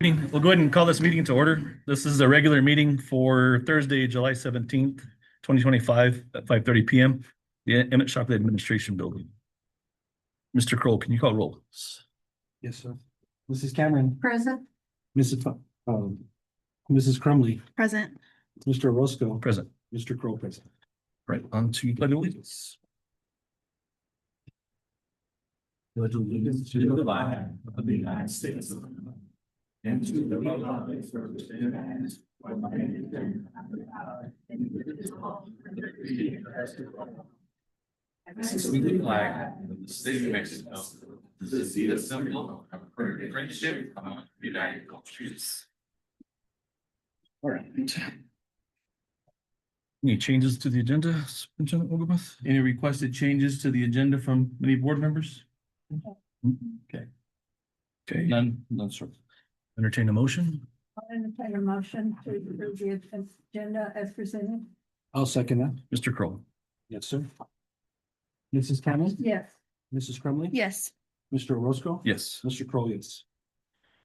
We'll go ahead and call this meeting to order. This is a regular meeting for Thursday, July 17th, 2025 at 5:30 PM. The Emmett Shockley Administration Building. Mr. Kroll, can you call roll? Yes, sir. Mrs. Cameron, Present. Mrs. Crumley, Present. Mr. Orozco, Present. Mr. Crowe present. Right, on to pledge of allegiance. Pledge allegiance to the flag of the United States of America and to the republic for which it stands, one nation, under God, indivisible, with liberty and justice for all. This is the flag of the state of Mexico. This is the symbol of friendship among united countries. All right. Any changes to the agenda, Superintendent Wogomuth? Any requested changes to the agenda from any board members? Okay, None, sir. entertain a motion. I'll entertain a motion to approve the agenda as presented. I'll second that. Mr. Kroll. Yes, sir. Mrs. Cameron, Yes. Mrs. Crumley. Yes. Mr. Orozco. Yes. Mr. Crowe, yes.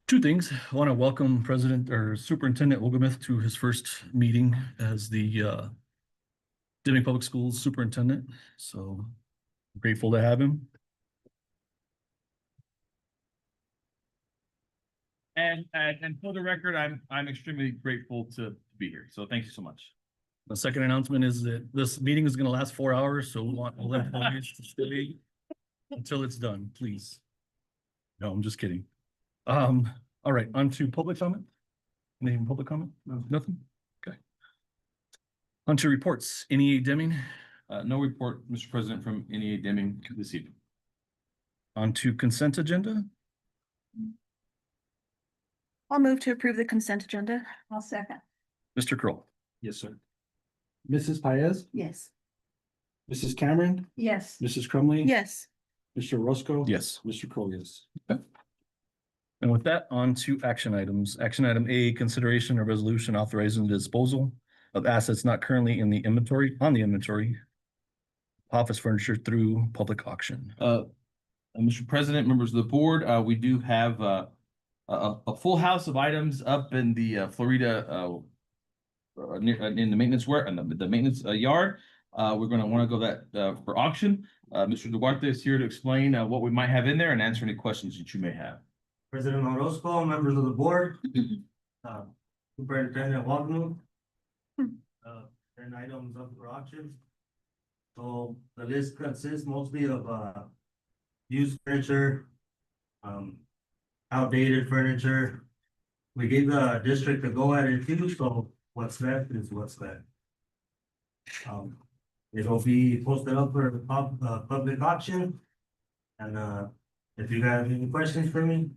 Two things. I want to welcome President or Superintendent Wogomuth to his first meeting as the Deming Public Schools Superintendent. So grateful to have him. And for the record, I'm extremely grateful to be here. So thank you so much. The second announcement is that this meeting is going to last 4 hours, so we want all employees to stay until it's done, please. No, I'm just kidding. All right, on to public comment. Any public comment? No, nothing? Okay. On to reports. NEA Deming. No report, Mr. President, from NEA Deming this evening. On to consent agenda. I'll move to approve the consent agenda. I'll second. Mr. Kroll. Yes, sir. Mrs. Paez, Yes. Mrs. Cameron, Yes. Mrs. Crumley. Yes. Mr. Orozco. Yes. Mr. Crowe, yes. And with that, on to action items. Action item A, consideration of resolution authorizing the disposal of assets not currently in the inventory, office furniture through public auction. Mr. President, members of the board, we do have a full house of items up in the Florida in the maintenance the maintenance yard. We're going to want to go that for auction. Mr. Duarte is here to explain what we might have in there and answer any questions that you may have. President Orozco, members of the board, Superintendent Wagner. 10 items up for auction. So the list consists mostly of used furniture, outdated furniture. We gave the district a go at it too, so what's left is what's left. It'll be posted up for public auction. And if you guys have any questions for me.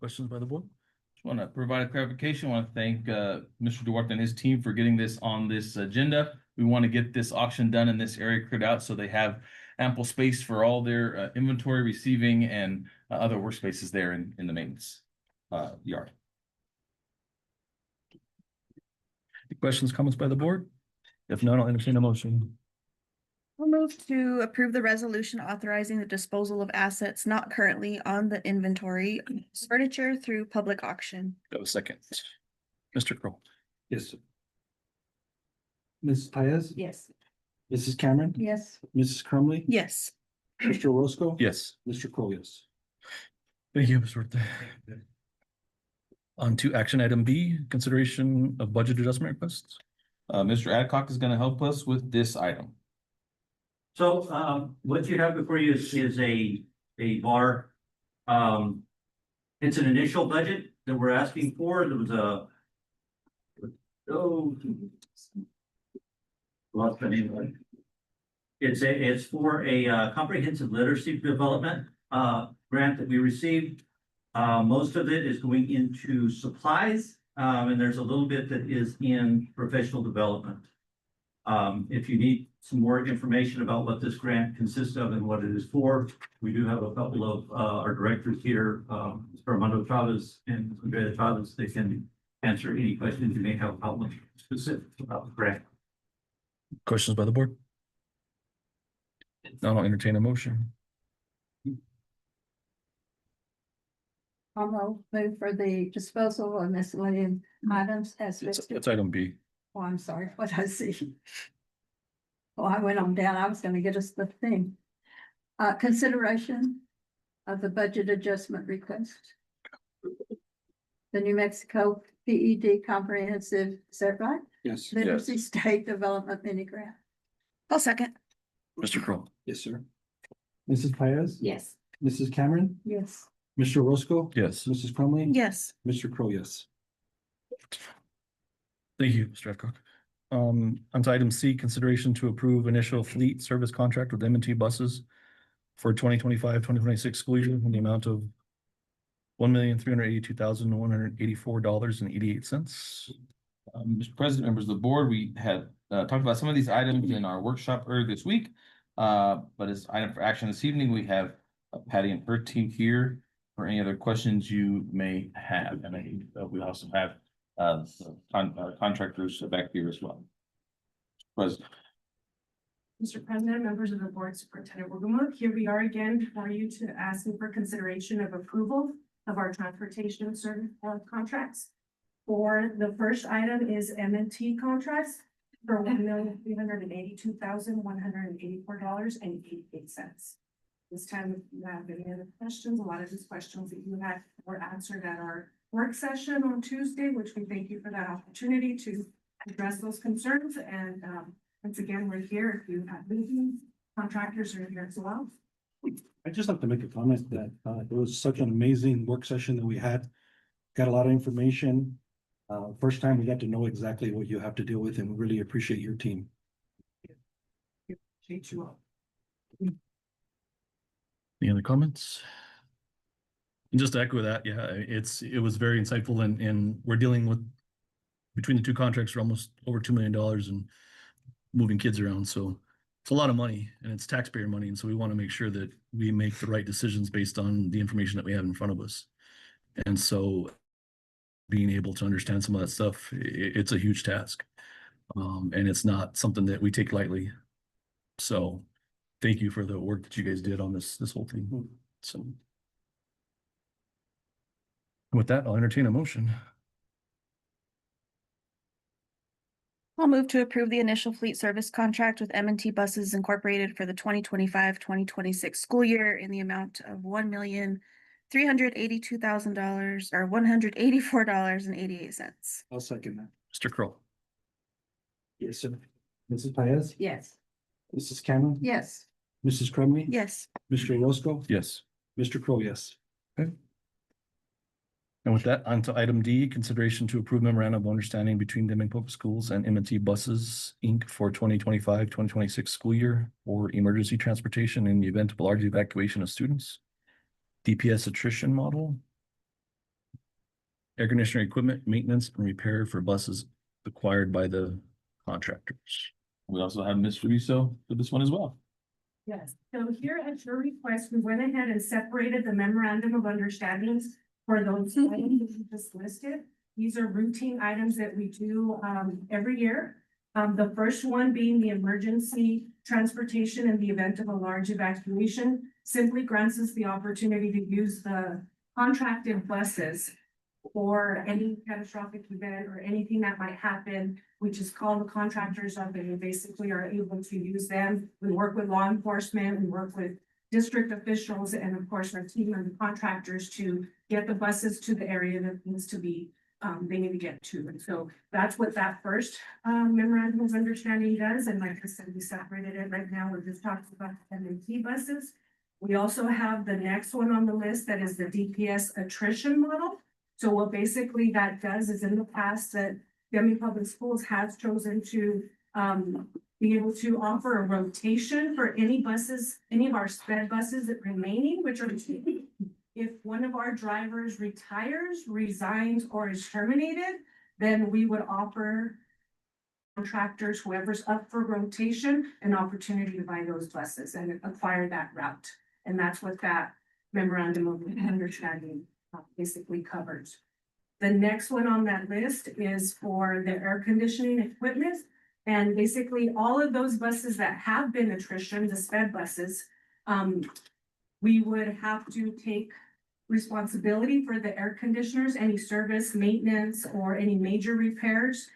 Questions by the board? Just want to provide a clarification. I want to thank Mr. Duarte and his team for getting this on this agenda. We want to get this auction done in this area cleared out so they have ample space for all their inventory, receiving, and other workspaces there in the maintenance yard. Any questions, comments by the board? If not, I'll entertain a motion. I'll move to approve the resolution authorizing the disposal of assets not currently on the inventory furniture through public auction. Go a second. Mr. Kroll. Yes, sir. Mrs. Paez, Yes. Mrs. Cameron, Yes. Mrs. Crumley, Yes. Mr. Orozco. Yes. Mr. Crowe, yes. Thank you, Mr. Duarte. On to action item B, consideration of budget adjustment requests. Mr. Adcock is going to help us with this item. So what you have before you is a bar. It's an initial budget that we're asking for. There was lost the name of it. It's for a comprehensive literacy development grant that we received. Most of it is going into supplies, and there's a little bit that is in professional development. If you need some more information about what this grant consists of and what it is for, we do have a couple of our directors here, Mr. Armando Chavez and Andrea Chavez. They can answer any questions you may have about what's specific about the grant. Questions by the board? Now I'll entertain a motion. I'll move for the disposal of miscellaneous items as It's listed. item B. Oh, I'm sorry, what did I see? Oh, I went on down, I was gonna get us the thing. Consideration of the budget adjustment request. The New Mexico PED comprehensive, is that right? Yes. Literacy State Development Mini Grant. I'll second. Mr. Crowe. Yes, sir. Mrs. Paez? Yes. Mrs. Cameron? Yes. Mr. Roscoe? Yes. Mrs. Crumley? Yes. Mr. Crowe, yes. Thank you, Mr. Adcock. On to item C, consideration to approve initial fleet service contract with M&T buses for 2025-2026 school year in the amount of $1,382,184.88. Mr. President, members of the board, we had talked about some of these items in our workshop earlier this week. But as item for action this evening, we have Patty and her team here for any other questions you may have. And we also have contractors back here as well. President. Mr. President, members of the board, Superintendent Wogema, here we are again before you to ask for consideration of approval of our transportation service contracts. For the first item is M&T contracts for $1,382,184.88. This time, if you have any other questions, a lot of these questions that you had were answered at our work session on Tuesday, which we thank you for that opportunity to address those concerns. And once again, we're here. If you have meetings, contractors are here as well. I'd just like to make a comment that it was such an amazing work session that we had. Got a lot of information. First time we got to know exactly what you have to deal with, and we really appreciate your team. Appreciate you all. Any other comments? And just to echo that, yeah, it was very insightful and we're dealing with, between the two contracts, we're almost over $2 million and moving kids around. So it's a lot of money and it's taxpayer money. And so we want to make sure that we make the right decisions based on the information that we have in front of us. And so being able to understand some of that stuff, it's a huge task. And it's not something that we take lightly. So thank you for the work that you guys did on this whole thing. So with that, I'll entertain a motion. I'll move to approve the initial fleet service contract with M&T Buses Incorporated for the 2025-2026 school year in the amount of $1,382,000 or $184.88. I'll second that. Mr. Crowe. Yes, sir. Mrs. Paez? Yes. Mrs. Cameron? Yes. Mrs. Crumley? Yes. Mr. Roscoe? Yes. Mr. Crowe, yes. And with that, on to item D, consideration to approve memorandum of understanding between Deming Public Schools and M&T Buses, Inc. for 2025-2026 school year for emergency transportation in the event of large evacuation of students, DPS attrition model, air conditioner equipment, maintenance and repair for buses acquired by the contractors. We also have Ms. Russo for this one as well. Yes, so here at your request, we went ahead and separated the memorandum of understandings for those items that you just listed. These are routine items that we do every year. The first one being the emergency transportation in the event of a large evacuation simply grants us the opportunity to use the contracted buses for any catastrophic event or anything that might happen. We just call the contractors up and we basically are able to use them. We work with law enforcement, we work with district officials, and of course, our team and the contractors to get the buses to the area that needs to be, they need to get to. And so that's what that first memorandum of understanding does. And like I said, we separated it right now. We're just talking about M&T buses. We also have the next one on the list that is the DPS attrition model. So what basically that does is in the past that Deming Public Schools has chosen to be able to offer a rotation for any buses, any of our sped buses that remaining, which are if one of our drivers retires, resigns, or is terminated, then we would offer contractors, whoever's up for rotation, an opportunity to buy those buses and acquire that route. And that's what that memorandum of understanding basically covers. The next one on that list is for the air conditioning equipment. And basically all of those buses that have been attrition, the sped buses, we would have to take responsibility for the air conditioners, any service, maintenance, or any major repairs.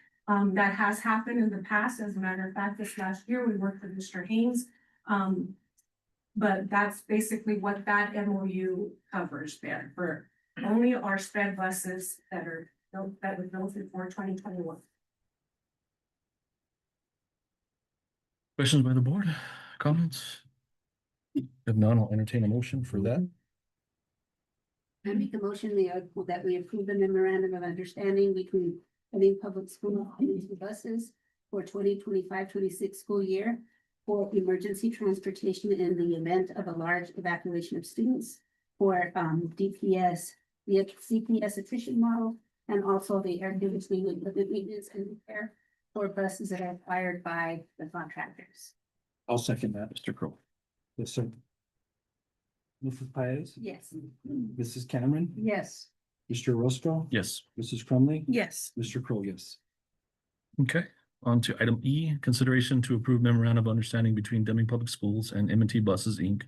That has happened in the past. As a matter of fact, this last year, we worked with Mr. Haynes. But that's basically what that MOU covers there for only our sped buses that are built, that were built before 2021. Questions by the board? Comments? If none, I'll entertain a motion for that. I make a motion that we approve the memorandum of understanding between Reading Public School and the buses for 2025-26 school year for emergency transportation in the event of a large evacuation of students for DPS, the CPS attrition model, and also the air conditioning and equipment maintenance and repair for buses that are acquired by the contractors. I'll second that. Mr. Crowe. Yes, sir. Mrs. Paez, Yes. Mrs. Cameron, Yes. Mr. Roscoe. Yes. Mrs. Crumley. Yes. Mr. Crowe, yes. Okay, on to item E, consideration to approve memorandum of understanding between Deming Public Schools and M&T Buses, Inc.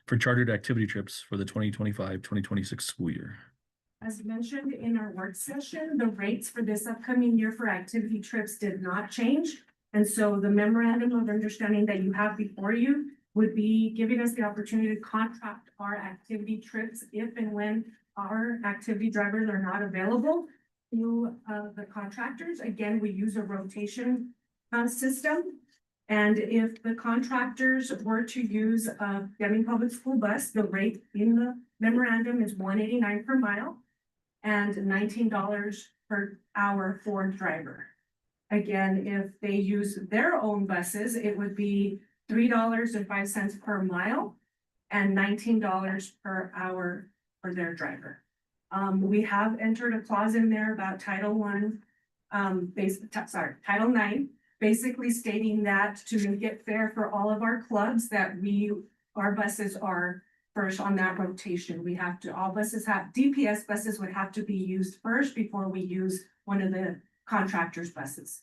for chartered activity trips for the 2025-2026 school year. As mentioned in our work session, the rates for this upcoming year for activity trips did not change. And so the memorandum of understanding that you have before you would be giving us the opportunity to contract our activity trips if and when our activity drivers are not available to the contractors. Again, we use a rotation system. And if the contractors were to use a Deming Public School bus, the rate in the memorandum is $189 per mile and $19 per hour for driver. Again, if they use their own buses, it would be $3.05 per mile and $19 per hour for their driver. We have entered a clause in there about Title IX, basically stating that to make it fair for all of our clubs that our buses are first on that rotation. All buses DPS buses would have to be used first before we use one of the contractors' buses.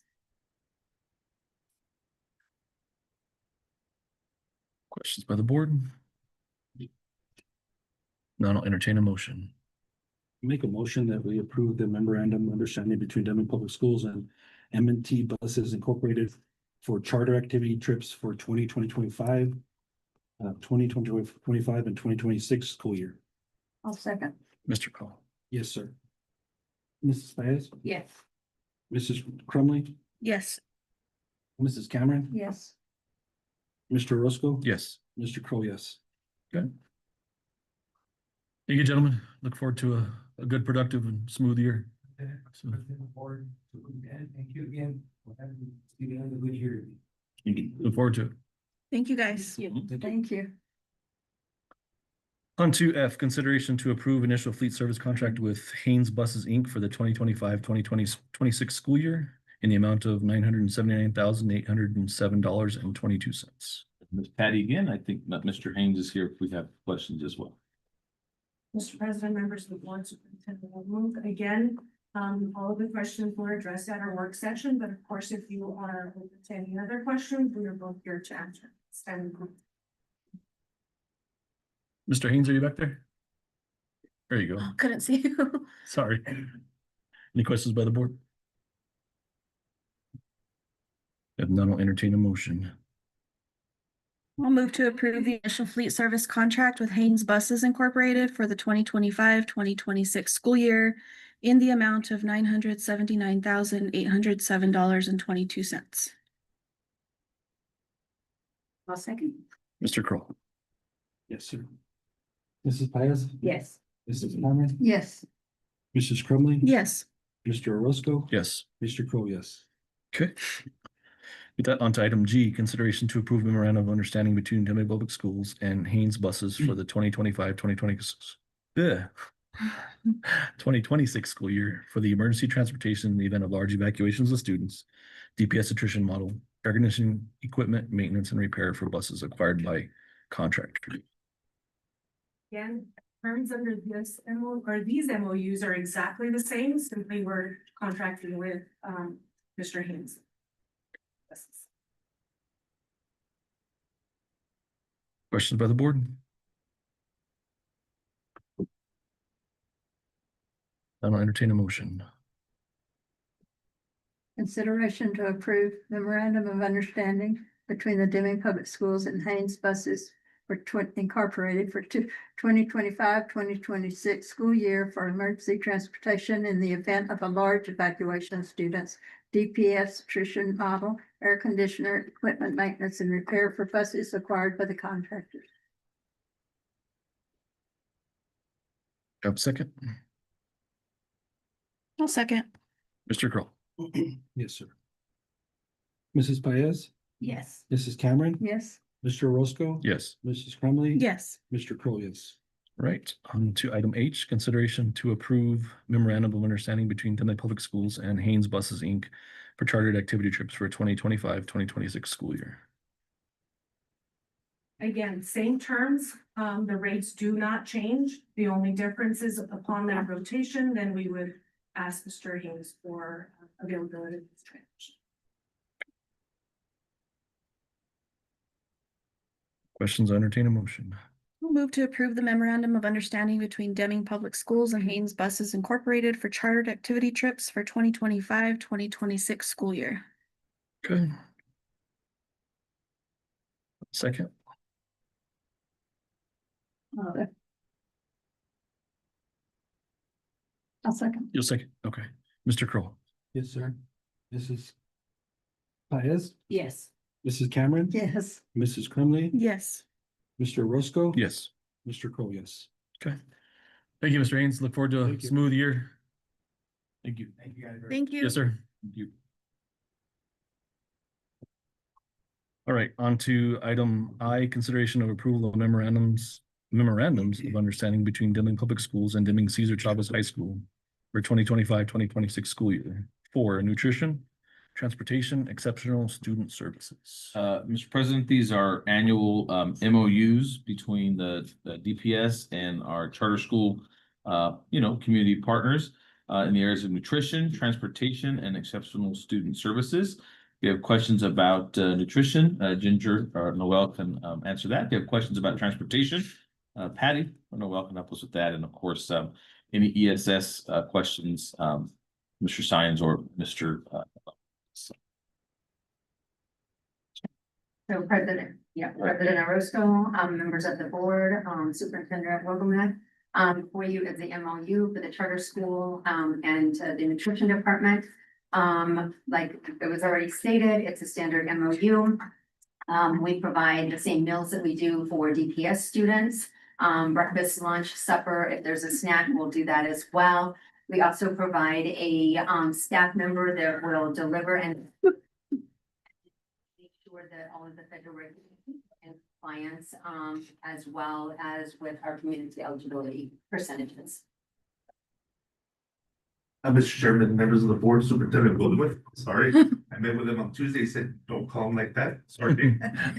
Questions by the board? None, I'll entertain a motion. Make a motion that we approve the memorandum of understanding between Deming Public Schools and M&T Buses Incorporated for charter activity trips for 2025 and 2026 school year. I'll second. Mr. Crowe. Yes, sir. Mrs. Paez, Yes. Mrs. Crumley, Yes. Mrs. Cameron, Yes. Mr. Roscoe. Yes. Mr. Crowe, yes. Thank you, gentlemen. Look forward to a good, productive and smooth year. So- Thank you again. For having you on the good year. Look forward to it. Thank you, guys. Thank you. On to F, consideration to approve initial fleet service contract with Haynes Buses, Inc. for the 2025-2026 school year in the amount of $979,807.22. Ms. Patty again, I think that Mr. Haynes is here if we have questions as well. Mr. President, members of the board, superintendent will move again. All of the questions were addressed at our work session, but of course, if you are open to any other questions, we are both here to answer. Standing group. Mr. Haynes, are you back there? There you go. Oh, couldn't see you. Sorry. Any questions by the board? If none, I'll entertain a motion. I'll move to approve the initial fleet service contract with Haynes Buses Incorporated for the 2025-2026 school year in the amount of $979,807.22. I'll second. Mr. Crowe. Yes, sir. Mrs. Paez, Yes. Mrs. Cameron, Yes. Mrs. Crumley. Yes. Mr. Orozco. Yes. Mr. Crowe, yes. Okay. With that, on to item G, consideration to approve memorandum of understanding between Deming Public Schools and Haynes Buses for the 2026 school year for the emergency transportation in the event of large evacuations of students, DPS attrition model, air conditioning equipment, maintenance and repair for buses acquired by contractor. Again, terms under this these MOUs are exactly the same, simply we're contracting with Mr. Haynes. Questions by the board? I'll entertain a motion. Consideration to approve memorandum of understanding between the Deming Public Schools and Haynes Buses for Incorporated for 2025-2026 school year for emergency transportation in the event of a large evacuation of students, DPS attrition model, air conditioner, equipment maintenance and repair for buses acquired by the contractors. Have a second? I'll second. Mr. Kroll? Yes, sir. Mrs. Paez, Yes. Mrs. Cameron, Yes. Mr. Roscoe. Yes. Mrs. Crumley. Yes. Mr. Crowe, yes. Right, on to item H, consideration to approve memorandum of understanding between Denley Public Schools and Haynes Buses, Inc. for chartered activity trips for 2025-2026 school year. Again, same terms, the rates do not change. The only difference is upon that rotation, then we would ask Mr. Haynes for availability of this transition. Questions, I entertain a motion. I'll move to approve the memorandum of understanding between Deming Public Schools and Haynes Buses Incorporated for chartered activity trips for 2025-2026 school year. Okay. Second, I'll second. you'll second, okay. Mr. Kroll? Yes, sir. Mrs. Paez, Yes. Mrs. Cameron. Yes. Mrs. Crumley. Yes. Mr. Roscoe. Yes. Mr. Crowe, yes. Okay. Thank you, Mr. Haynes. Look forward to a Thank you. smooth year. Thank you. Thank you guys. Thank you. Yes, sir. Thank you. All right, on to item I, consideration of approval of memorandums of understanding between Deming Public Schools and Deming Cesar Chavez High School for 2025-2026 school year for nutrition, transportation, exceptional student services. Mr. President, these are annual MOUs between the DPS and our charter school, community partners in the areas of nutrition, transportation, and exceptional student services. If you have questions about nutrition, Ginger or Noel can answer that. If you have questions about transportation, Patty or Noel can help us with that. And of course, any ESS questions, Mr. Science or Mr. So President Orozco, members of the board, Superintendent Wogoman, for you is the MOU for the charter school, and the nutrition department. Like it was already stated, it's a standard MOU. We provide the same meals that we do for DPS students, breakfast, lunch, supper. If there's a snack, we'll do that as well. We also provide a, staff member that will deliver and make sure that all of the federal regulations and compliance, as well as with our community eligibility percentages. Mr. Chairman, members of the board, Superintendent Woodward, sorry, I met with him on Tuesday, he said, don't call him like that, sorry. I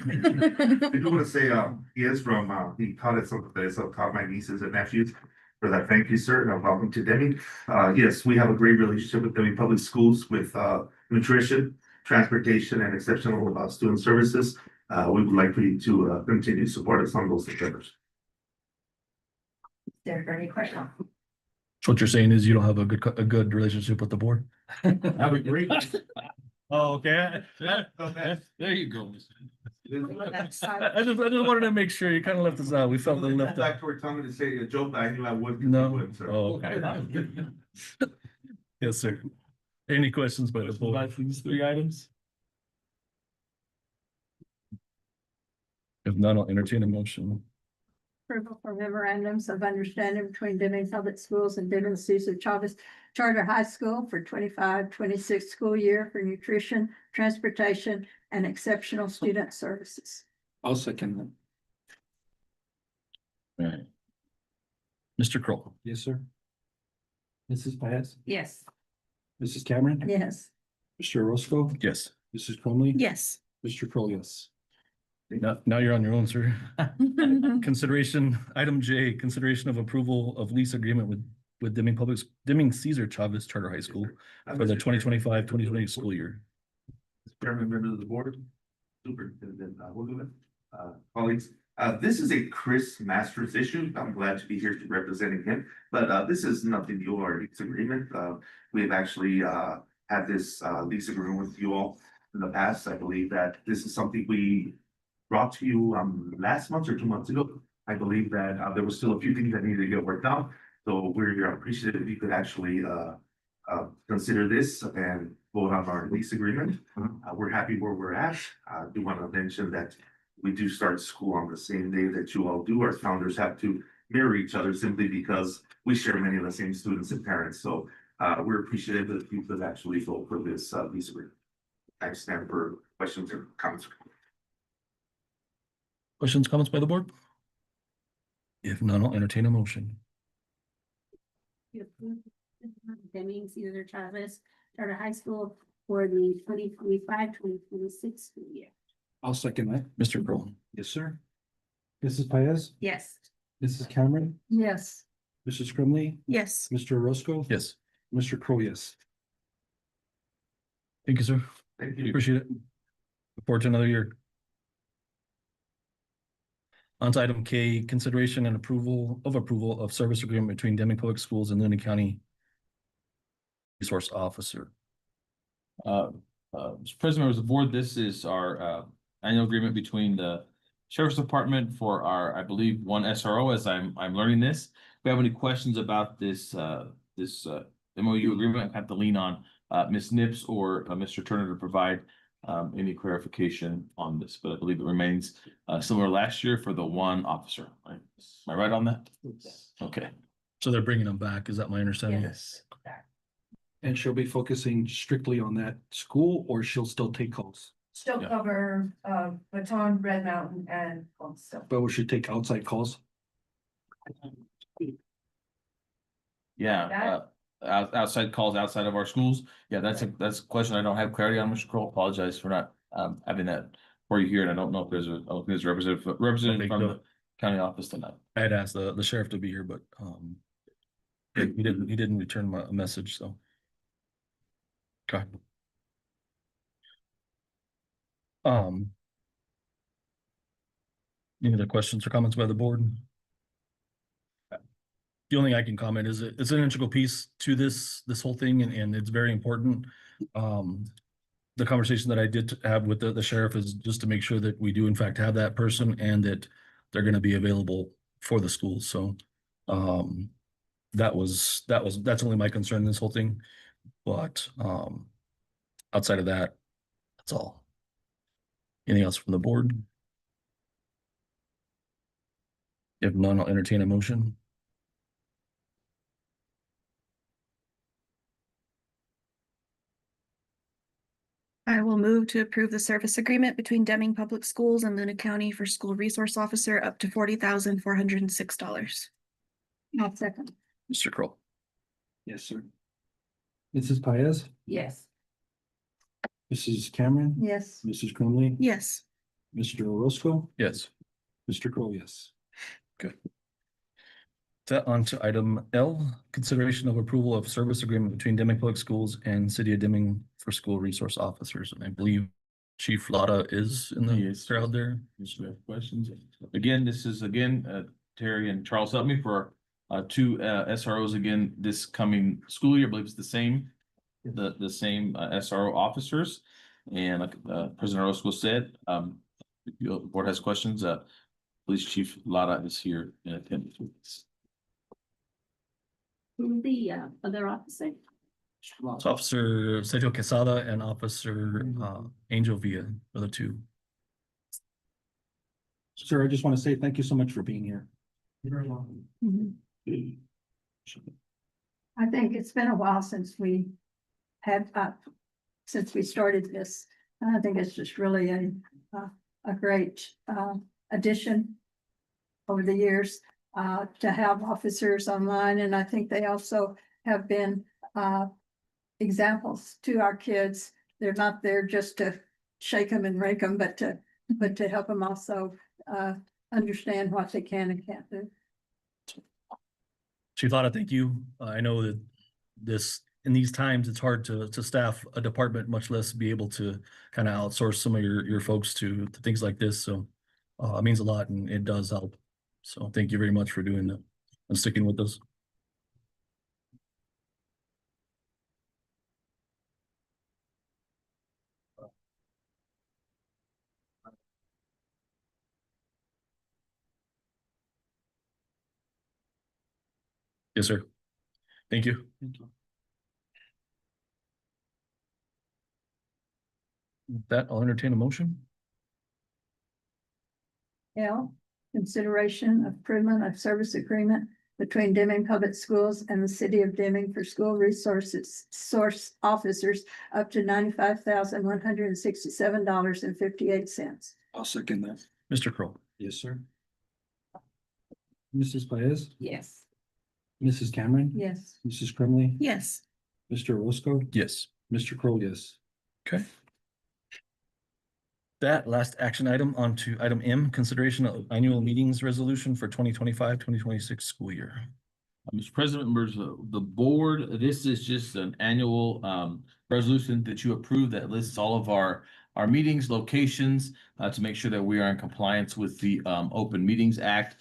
do want to say, he is from, he taught at some place, so taught my nieces and nephews. For that, thank you, sir, and welcome to Deming. Yes, we have a great relationship with Deming Public Schools with, nutrition, transportation, and exceptional, student services. We would like for you to, continue to support us on those endeavors. Is there any question? So what you're saying is you don't have a good relationship with the board? Have a great. Oh, okay. There you go. I just wanted to make sure you kind of left us out. We felt a little left out. Back to our tongue to say a joke, I knew I would. No. sir. Oh, okay. Yes, sir. Any questions by the board? These three items? If not, I'll entertain a motion. Approval for memorandums of understanding between Deming Public Schools and Deming Cesar Chavez Charter High School for 25-26 school year for nutrition, transportation, and exceptional student services. I'll second that. All right. Mr. Kroll? Yes, sir. Mrs. Paez, Yes. Mrs. Cameron. Yes. Mr. Roscoe. Yes. Mrs. Crumley. Yes. Mr. Crowe, yes. Now you're on your own, sir. Consideration, item J, consideration of approval of lease agreement with Deming Cesar Chavez Charter High School for the 2025-2028 school year. Chairman, members of the board, Superintendent Woodward, colleagues, This is a Chris Masters issue. I'm glad to be here to representing him, but this is nothing new or lease agreement. We've actually had this lease agreement with you all in the past. I believe that this is something we brought to you last month or 2 months ago. I believe that there were still a few things that needed to get worked out. So we're appreciative if you could actually consider this and vote on our lease agreement. We're happy where we're at. I do want to mention that we do start school on the same day that you all do. Our founders have to mirror each other simply because we share many of the same students and parents. So we're appreciative that you could actually vote for this lease agreement. I stand for questions or comments. Questions, comments by the board? If none, I'll entertain a motion. Deming Cesar Chavez Charter High School for the 2025-2026 school year. I'll second that. Mr. Kroll. Yes, sir. Mrs. Paez, Yes. Mrs. Cameron, Yes, Mrs. Crimley, Yes. Mr. Orozco. Yes, Mr. Crowe, yes. thank you, sir. Thank you. Appreciate it. Look forward to another year. On to item K, consideration and approval of service agreement between Deming Public Schools and Luna County Resource Officer. Mr. President, members of the board, this is our annual agreement between the Sheriff's Department for our, I believe, one SRO, as I'm learning this. If you have any questions about this MOU agreement, I have to lean on Ms. Nips or Mr. Turner to provide any clarification on this, but I believe it remains similar last year for the one officer. Right? Am I right on that? Okay. So they're bringing them back. Is that my understanding? Yes. And she'll be focusing strictly on that school, or she'll still take calls? Still Yeah. cover, Baton, Red Mountain and Still. But will she take outside calls? Yeah, outside calls outside of our schools. Yeah, that's a question I don't have clarity on, Mr. Kroll. Apologize for not having that for you here, and I don't know if there's a representative from the county office tonight. I had asked the sheriff to be here, but he didn't return a message, so. Okay. Any other questions or comments by the board? The only thing I can comment is it's an integral piece to this whole thing, and it's very important. The conversation that I did have with the sheriff is just to make sure that we do in fact have that person and that they're gonna be available for the schools, so. That's only my concern in this whole thing, but outside of that, that's all. Anything else from the board? If none, I'll entertain a motion. I will move to approve the service agreement between Deming Public Schools and Luna County for school resource officer up to $40,406. I'll second. Mr. Kroll. Yes, sir. Mrs. Paez, Yes. Mrs. Cameron, Yes, Mrs. Crimley, Yes. Mr. Orozco, Yes. Mr. Crowe, yes. That on to item L, consideration of approval of service agreement between Deming Public Schools and City of Deming for school resource officers. And I believe Chief Lada is in the Yes. crowd there. Yes, we have questions. Again, this is Terry and Charles helped me for two SROs again this coming school year. I believe it's the same SRO officers. And like President Orozco said, if the board has questions, Police Chief Lara is here in attendance. Who the other officer? It's Officer Sergio Quesada and Officer Angel Villa are the two. Sir, I just want to say thank you so much for being here. mhm. I think it's been a while since we had, since we started this. And I think it's just really a great addition over the years to have officers online. And I think they also have been examples to our kids. They're not there just to shake them and rake them, but to help them also understand what they can and can't do. Chief Lada, thank you. I know that in these times, it's hard to staff a department, much less be able to kind of outsource some of your folks to things like this. So It means a lot and it does help. So thank you very much for doing that and sticking with us. Yes, sir. Thank you. With that, I'll entertain a motion. L, consideration of improvement of service agreement between Deming Public Schools and the city of Deming for school resources source officers up to $95,167.58. I'll second that. Mr. Crowe. Yes, sir. Mrs. Paez, Yes. Mrs. Cameron. Yes. Mrs. Crumley. Yes. Mr. Roscoe, Yes. Mr. Crowe, yes. Okay. That last action item on to item M, consideration of annual meetings resolution for 2025-2026 school year. Mr. President, members of the board, this is just an annual resolution that you approve that lists all of our meetings, locations, to make sure that we are in compliance with the Open Meetings Act.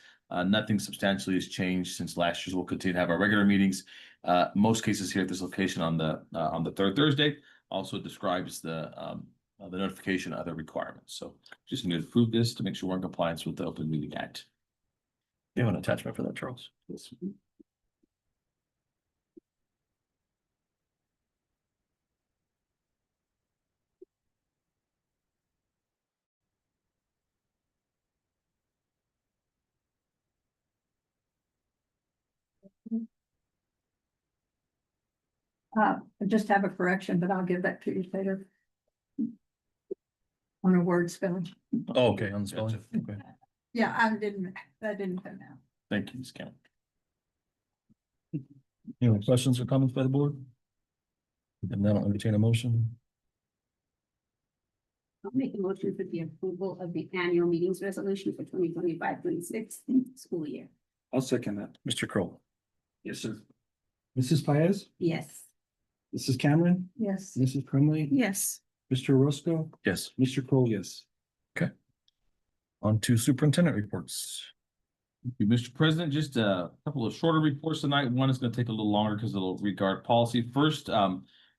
Nothing substantially has changed since last year. We'll continue to have our regular meetings. Most cases here at this location on the third Thursday. Also describes the notification of other requirements. So just need to approve this to make sure we're in compliance with the Open Meeting Act. You have an attachment for that, Charles? Yes. I just have a correction, but I'll give that to you later. On a word spelling. Oh, okay, on the spelling. Okay. Yeah, that didn't come out. Thank you, Ms. Cameron. Any other questions or comments by the board? And then I'll entertain a motion. I'll make a motion for the approval of the annual meetings resolution for 2025-26 school year. I'll second that. Mr. Crowe. Yes, sir. Mrs. Paez, Yes. Mrs. Cameron, Yes. Mrs. Crumley. Yes. Mr. Roscoe, Yes. Mr. Crowe, yes. On to superintendent reports. Thank you, Mr. President, just a couple of shorter reports tonight. One is going to take a little longer because it'll regard policy. First,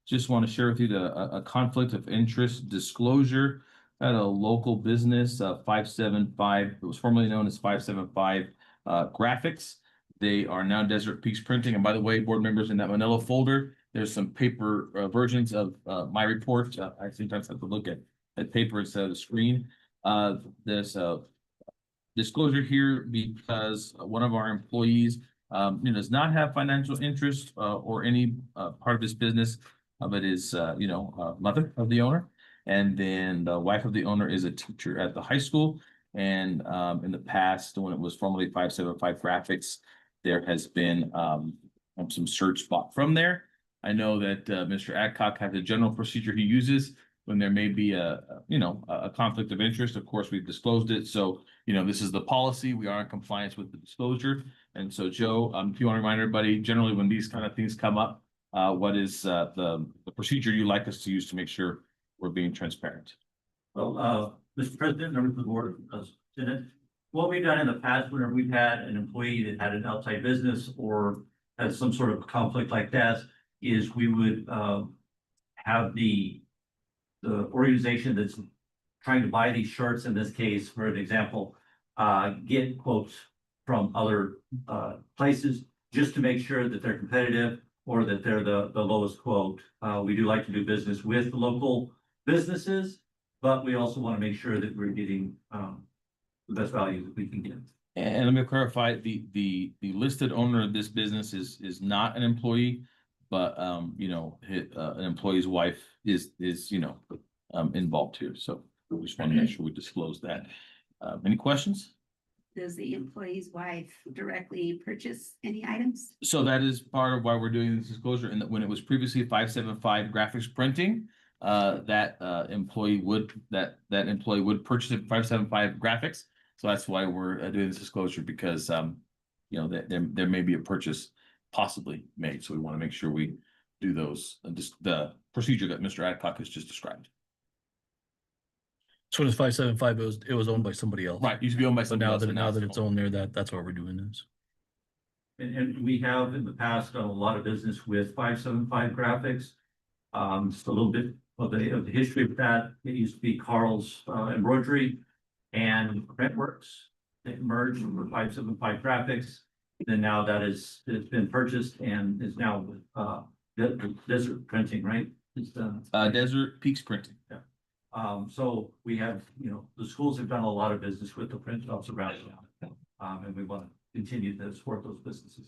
just want to share with you a conflict of interest disclosure at a local business, 575, it was formerly known as 575 Graphics. They are now Desert Peaks Printing. And by the way, board members, in that manila folder, there's some paper versions of my report. I sometimes have to look at paper instead of the screen. There's a disclosure here because one of our employees does not have financial interest or any part of this business, but is mother of the owner. And then the wife of the owner is a teacher at the high school. And in the past, when it was formerly 575 Graphics, there has been some search bought from there. I know that Mr. Adcock has a general procedure he uses when there may be a conflict of interest. Of course, we've disclosed it. So, this is the policy. We are in compliance with the disclosure. And so, Joe, if you want to remind everybody, generally when these kind of things come up, what is the procedure you like us to use to make sure we're being transparent? Well, Mr. President, members of the board, Senate, what we've done in the past, whenever we've had an employee that had an outside business or has some sort of conflict like that, is we would have the organization that's trying to buy these shirts, in this case, for an example, get quotes from other places just to make sure that they're competitive or that they're the lowest quote. We do like to do business with the local businesses, but we also want to make sure that we're getting the best value that we can get. And let me clarify, the listed owner of this business is not an employee, but an employee's wife is involved here. So we just want to make sure we disclose that. Any questions? Does the employee's wife directly purchase any items? So that is part of why we're doing this disclosure. And that when it was previously 575 Graphics Printing, that employee would purchase it 575 Graphics. So that's why we're doing this disclosure, because there may be a purchase possibly made. So we want to make sure we do those, the procedure that Mr. Adcock has just described. So when it's 575, it was owned by somebody else. Right, used to be owned by But somebody else. now that it's owned. owned there, that's why we're doing this. And we have in the past done a lot of business with 575 Graphics. Just a little bit of the history of that. It used to be Carl's Embroidery and Printworks. It merged with 575 Graphics. Then now it's been purchased and is now with Desert Printing, right? It's Desert Peaks Printing. so we have, the schools have done a lot of business with the print shops around town. And we want to continue to support those businesses.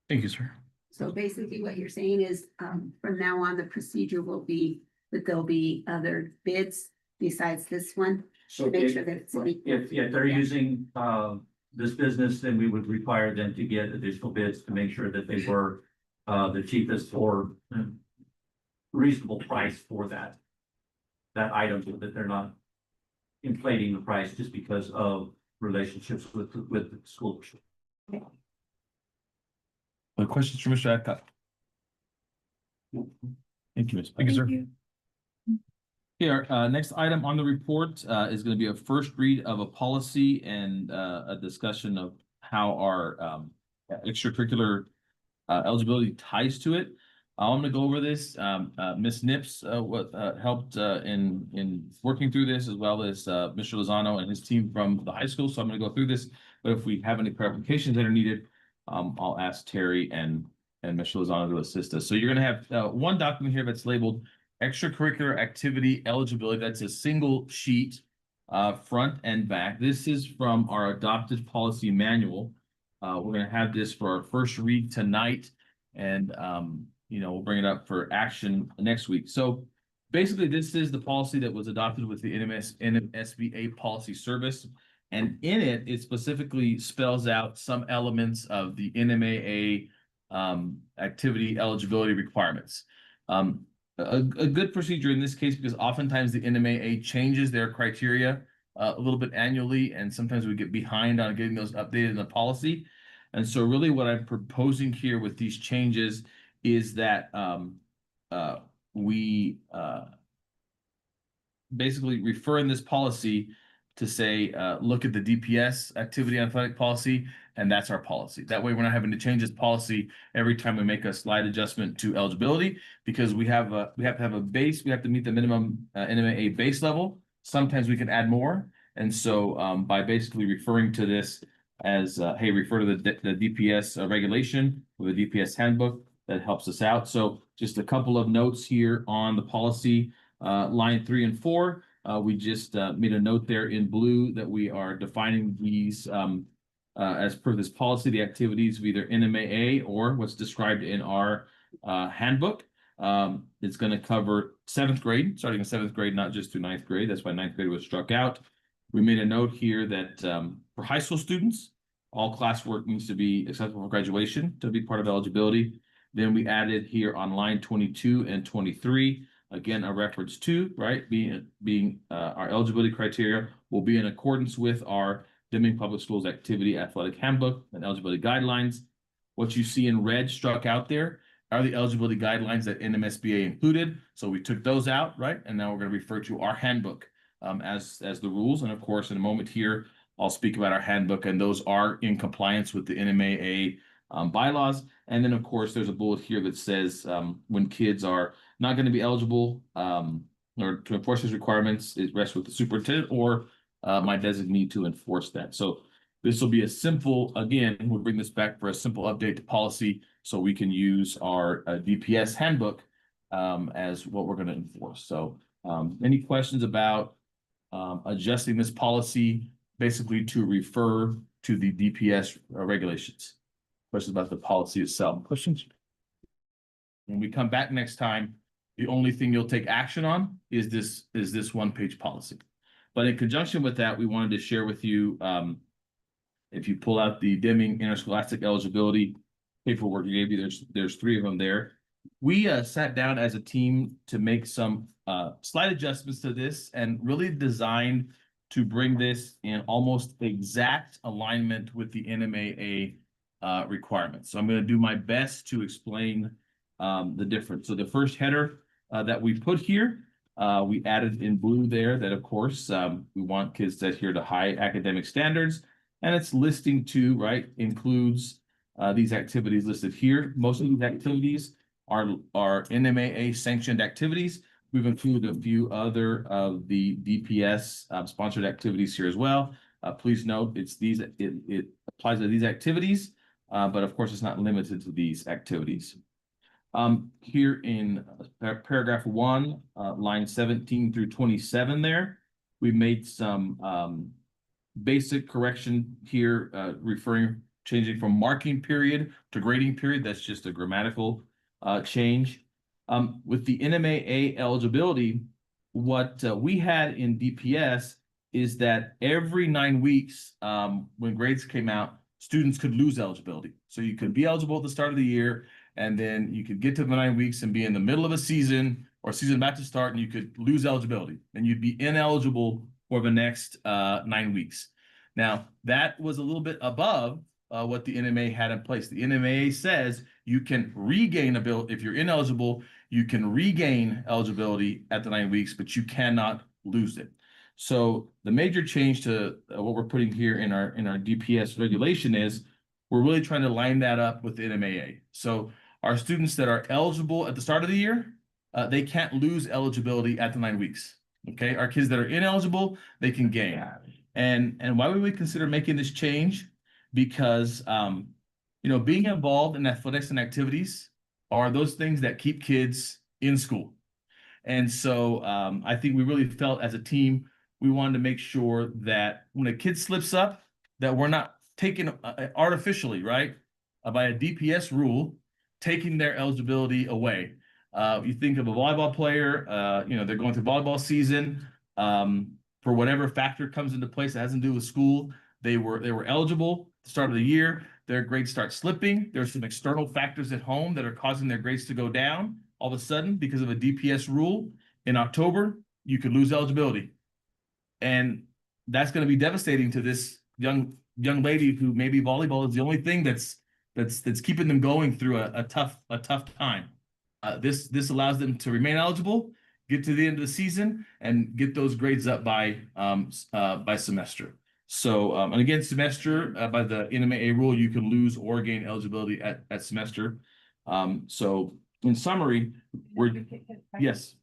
Thank you, sir. So basically what you're saying is, from now on, the procedure will be that there'll be other bids besides this one. So To make sure that it's equal. if they're using this business, then we would require them to get additional bids to make sure that they were the cheapest or reasonable price for that item, so that they're not inflating the price just because of relationships with the school. Other questions for Mr. Adcock? Thank you, Ms. Thank you, sir. Here, next item on the report is going to be a first read of a policy and a discussion of how our extracurricular eligibility ties to it. I'm going to go over this. Ms. Nips helped in working through this, as well as Mr. Lozano and his team from the high school. So I'm going to go through this, but if we have any clarifications that are needed, I'll ask Terry and Mr. Lozano to assist us. So you're going to have one document here that's labeled extracurricular activity eligibility. That's a single sheet, front and back. This is from our adopted policy manual. We're going to have this for our first read tonight, and we'll bring it up for action next week. So basically, this is the policy that was adopted with the NMSBA policy service. And in it, it specifically spells out some elements of the NMAA activity eligibility requirements. A good procedure in this case, because oftentimes the NMAA changes their criteria a little bit annually, and sometimes we get behind on getting those updated in the policy. And so really what I'm proposing here with these changes is that we basically refer in this policy to say, look at the DPS activity athletic policy, and that's our policy. That way we're not having to change this policy every time we make a slight adjustment to eligibility, because we have to have a base, we have to meet the minimum NMAA base level. Sometimes we can add more. And so by basically referring to this as, hey, refer to the DPS regulation or the DPS handbook, that helps us out. So just a couple of notes here on the policy, line 3 and 4. We just made a note there in blue that we are defining these as per this policy, the activities of either NMAA or what's described in our handbook. It's going to cover 7th grade, starting in 7th grade, not just through 9th grade. That's why 9th grade was struck out. We made a note here that for high school students, all classwork needs to be acceptable for graduation to be part of eligibility. Then we added here on line 22 and 23, again, a reference to, right, being our eligibility criteria will be in accordance with our Deming Public Schools Activity Athletic Handbook and eligibility guidelines. What you see in red struck out there are the eligibility guidelines that NMSBA included. So we took those out, right? And now we're going to refer to our handbook as the rules. And of course, in a moment here, I'll speak about our handbook, and those are in compliance with the NMAA bylaws. And then, of course, there's a bullet here that says when kids are not going to be eligible or to enforce these requirements, it rests with the superintendent or my designee to enforce that. So this will be a simple, again, we'll bring this back for a simple update to policy so we can use our DPS handbook as what we're going to enforce. So any questions about adjusting this policy basically to refer to the DPS regulations? Questions about the policy itself? Questions? When we come back next time, the only thing you'll take action on is this one-page policy. But in conjunction with that, we wanted to share with you, if you pull out the Deming Interscholastic Eligibility paperwork you gave you, there's 3 of them there. We sat down as a team to make some slight adjustments to this and really designed to bring this in almost exact alignment with the NMAA requirements. So I'm going to do my best to explain the difference. So the first header that we put here We added in blue there that, of course, we want kids to adhere to high academic standards. And it's listing to, right, includes these activities listed here. Most of these activities are NMAA sanctioned activities. We've included a few other of the DPS sponsored activities here as well. Please note, it applies to these activities, but of course, it's not limited to these activities. Here in paragraph 1, line 17 through 27 there, we made some basic correction here, changing from marking period to grading period. That's just a grammatical change. With the NMAA eligibility, what we had in DPS is that every 9 weeks, when grades came out, students could lose eligibility. So you could be eligible at the start of the year, and then you could get to the 9 weeks and be in the middle of a season or season about to start, and you could lose eligibility, and you'd be ineligible for the next 9 weeks. Now, that was a little bit above what the NMA had in place. The NMA says you can regain ability. If you're ineligible, you can regain eligibility at the 9 weeks, but you cannot lose it. So the major change to what we're putting here in our DPS regulation is we're really trying to line that up with the NMAA. So our students that are eligible at the start of the year, they can't lose eligibility at the 9 weeks. Okay, our kids that are ineligible, they can gain. And why would we consider making this change? Because being involved in athletics and activities are those things that keep kids in school. And so I think we really felt as a team, we wanted to make sure that when a kid slips up, that we're not taking artificially, right, by a DPS rule, taking their eligibility away. You think of a volleyball player, they're going through volleyball season. For whatever factor comes into place that has to do with school, they were eligible at the start of the year. Their grades start slipping. There's some external factors at home that are causing their grades to go down. All of a sudden, because of a DPS rule, in October, you could lose eligibility. And that's going to be devastating to this young lady who maybe volleyball is the only thing that's keeping them going through a tough time. This allows them to remain eligible, get to the end of the season, and get those grades up by semester. So, and again, semester by the NMAA rule, you can lose or gain eligibility at semester. So, in summary, yes.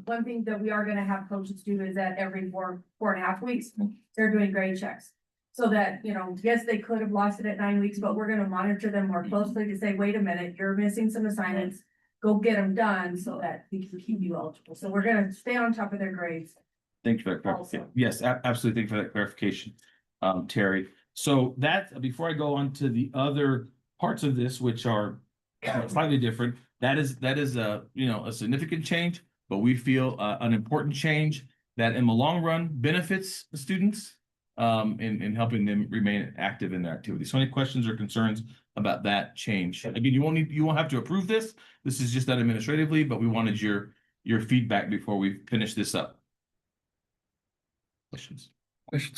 One thing that we are gonna have coaches do is that every 4.5 weeks, they're doing grade checks. So that, yes, they could have lost it at 9 weeks, but we're gonna monitor them more closely to say, wait a minute, you're missing some assignments. Go get them done so that we can keep you eligible. So we're gonna stay on top of their grades. Thank you for that clarification. Yes, absolutely. Thank you for that clarification, Terry. So before I go on to the other parts of this, which are slightly different, that is a significant change, but we feel an important change that in the long run benefits the students in helping them remain active in their activities. So any questions or concerns about that change? Again, you won't have to approve this. This is just done administratively, but we wanted your feedback before we finish this up. Questions,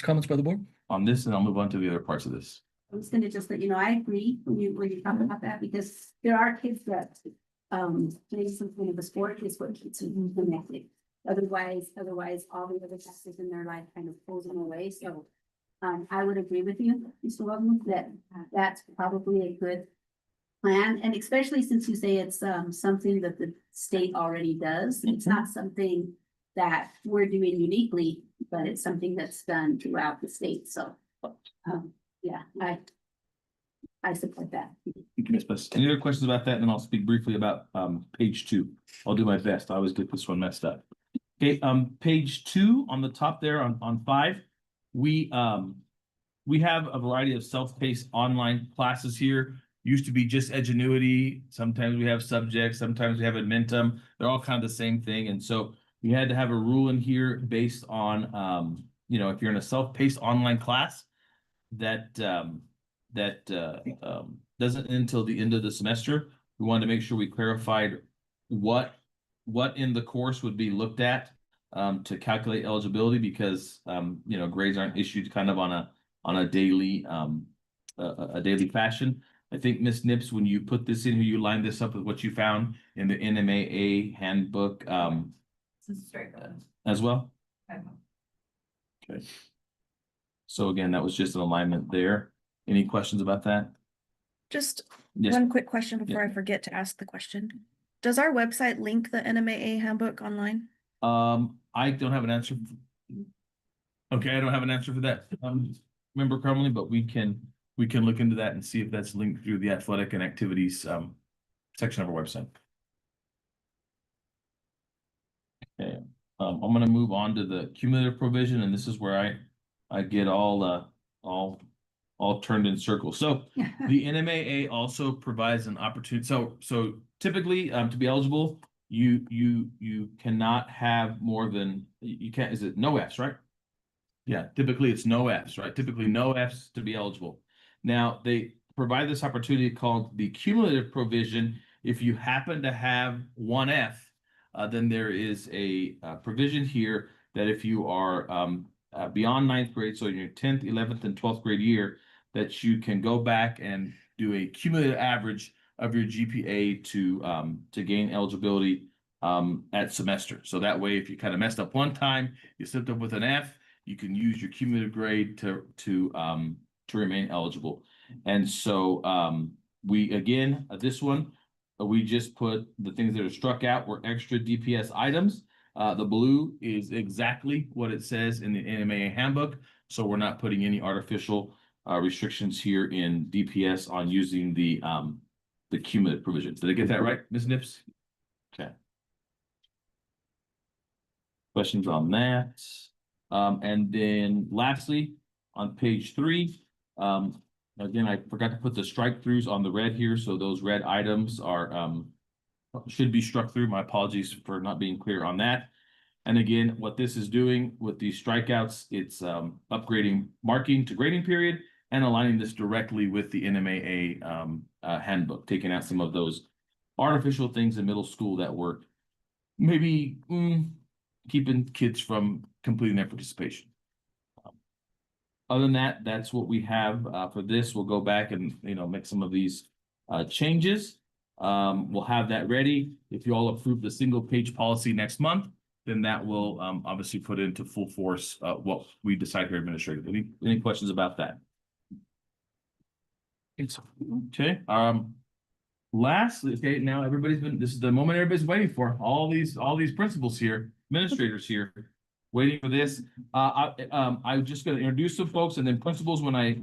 comments by the board? On this, and I'll move on to the other parts of this. I was gonna just let you know, I agree when you talk about that, because there are kids that, play some kind of a sport is what keeps them connected. Otherwise, all the other factors in their life kind of pulls them away, so. I would agree with you, Mr. Weldon, that that's probably a good plan, and especially since you say it's, something that the state already does. It's not something that we're doing uniquely, but it's something that's done throughout the state, so. Yeah, I support that. Thank you, Ms. Buss. Any other questions about that? And then I'll speak briefly about page 2. I'll do my best. I always get this one messed up. Okay, page 2 on the top there on 5, we have a variety of self-paced online classes here. Used to be just Edgenuity. Sometimes we have subjects, sometimes we have Admentum. They're all kind of the same thing. And so we had to have a rule in here based on if you're in a self-paced online class that doesn't end until the end of the semester. We wanted to make sure we clarified what in the course would be looked at to calculate eligibility, because grades aren't issued kind of on a daily fashion. I think Ms. Nips, when you put this in here, you lined this up with what you found in the NMAA handbook This is straight up. as well? Okay. Okay. So again, that was just an alignment there. Any questions about that? Just Yes. one quick question before I forget to ask the question. Does our website link the NMAA handbook online? I don't have an answer. Okay, I don't have an answer for that, Member Crumley, but we can look into that and see if that's linked through the athletic and activities, section of our website. Okay, I'm gonna move on to the cumulative provision, and this is where I get all turned in circles. So the NMAA also provides an opportunity. So typically, to be eligible, you cannot have more than, you can't, is it no Fs, right? Yeah, typically it's no Fs, right? Typically no Fs to be eligible. Now, they provide this opportunity called the cumulative provision. If you happen to have one F, then there is a provision here that if you are beyond ninth grade, so in your 10th, 11th, and 12th grade year, that you can go back and do a cumulative average of your GPA to gain eligibility at semester. So that way, if you kind of messed up one time, you slipped up with an F, you can use your cumulative grade to remain eligible. And so we again this one we just put the things that are struck out were extra DPS items. The blue is exactly what it says in the NMAA handbook, so we're not putting any artificial restrictions here in DPS on using the cumulative provisions. Did I get that right, Ms. Nips? Okay. Questions on that? And then lastly, on page 3, again, I forgot to put the strike throughs on the red here, so those red items are should be struck through. My apologies for not being clear on that. And again, what this is doing with these strikeouts, it's upgrading marking to grading period and aligning this directly with the NMAA handbook, taking out some of those artificial things in middle school that were maybe keeping kids from completing their participation. Other than that, that's what we have for this. We'll go back and make some of these changes. We'll have that ready. If you all approve the single page policy next month, then that will obviously put into full force what we decide here administratively. Any questions about that? Okay. Lastly, okay, now this is the moment everybody's waiting for. All these principals here, administrators here, waiting for this. I'm just going to introduce some folks, and then principals, when I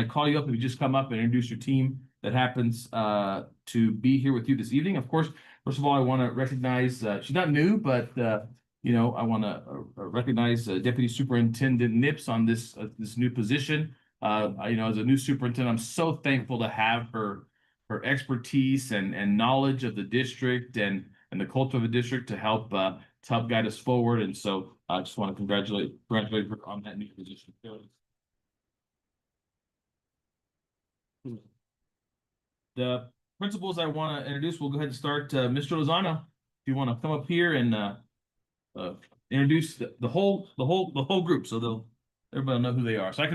call you up, you just come up and introduce your team that happens to be here with you this evening. Of course, first of all, I want to recognize she's not new, but I want to recognize Deputy Superintendent Nips on this new position. As a new superintendent, I'm so thankful to have her expertise and knowledge of the district and the culture of the district to help guide us forward. And so I just want to congratulate her on that new position. The principals I want to introduce, we'll go ahead and start. Mr. Lozano, if you want to come up here and introduce the whole group, so everybody will know who they are. So I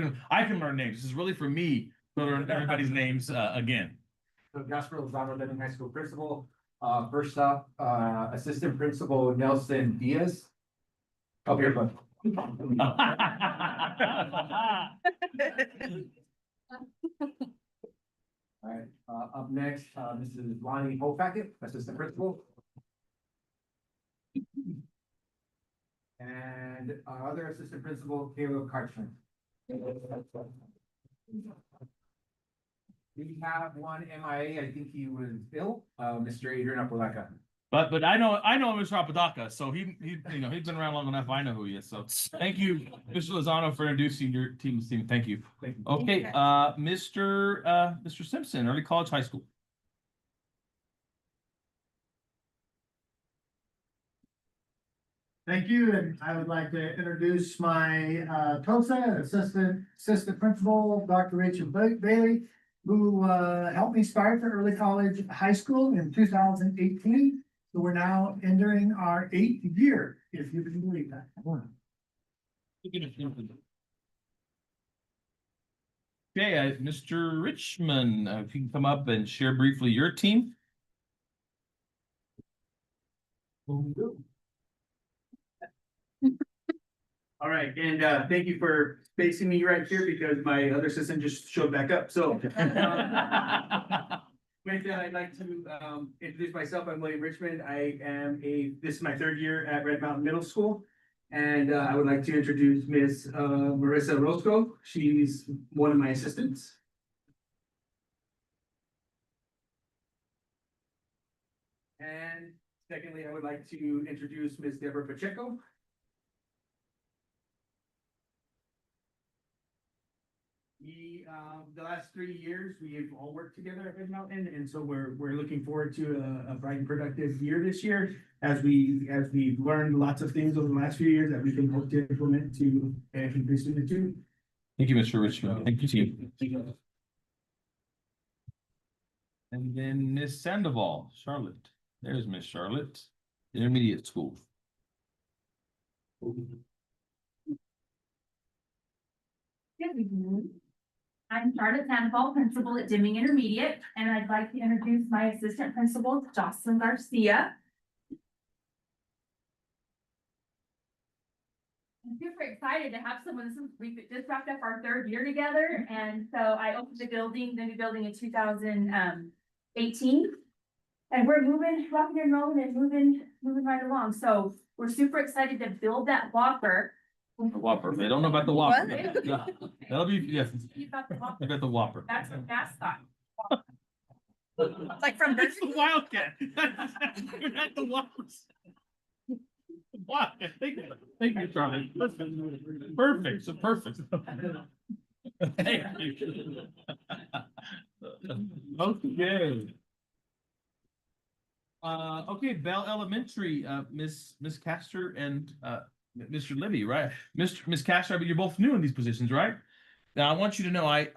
can learn names. This is really for me to learn everybody's names again. So Jasper Lozano, Denton High School principal. First up, Assistant Principal Nelson Diaz. Up here, bud. All right, up next, Mrs. Lonnie Hofackett, Assistant Principal. And our other Assistant Principal, Caleb Karchman. We have one MIA, I think he was ill, Mr. Adrian Apolaka. But I know Mr. Apodaca, so he's been around long enough. I know who he is. So thank you, Mr. Lozano, for introducing your team. Thank you. Okay, Mr. Simpson, Early College High School. Thank you, and I would like to introduce my TOSA assistant principal, Dr. Rachel Bailey, who helped me start the Early College High School in 2018. So we're now entering our 8th year, if you can believe that. Okay, Mr. Richmond, if you can come up and share briefly your team. All right, and thank you for facing me right here because my other assistant just showed back up, so. With that, I'd like to introduce myself. I'm William Richmond. This is my third year at Red Mountain Middle School. And I would like to introduce Miss Marissa Roscoe. She's one of my assistants. And secondly, I would like to introduce Miss Deborah Pacheco. The last 3 years, we've all worked together at Red Mountain, and so we're looking forward to a bright and productive year this year. As we've learned lots of things over the last few years that we can hope to implement to increase student too. Thank you, Mr. Richmond. Thank you, team. And then Miss Sandoval, Charlotte. There's Miss Charlotte, intermediate school. Good evening. I'm Charlotte Sandoval, principal at Deming Intermediate, and I'd like to introduce my assistant principal, Jocelyn Garcia. I'm super excited to have someone, we just wrapped up our third year together, and so I opened the new building in 2018. And we're rocking and rolling and moving right along, so we're super excited to build that Whopper. The Whopper, they don't know about the Whopper. What? Yeah, that'll be, yes, You got the Whopper. I got the Whopper. That's a mascot. Like from That's the Wildcat. That's the Whoppers. Wildcat, thank you, Charlie. Perfect, so perfect. Thank you. Okay. Okay, Bell Elementary, Miss Castor and Mr. Libby, right? Miss Castor, but you're both new in these positions, right? Now, I want you to know, I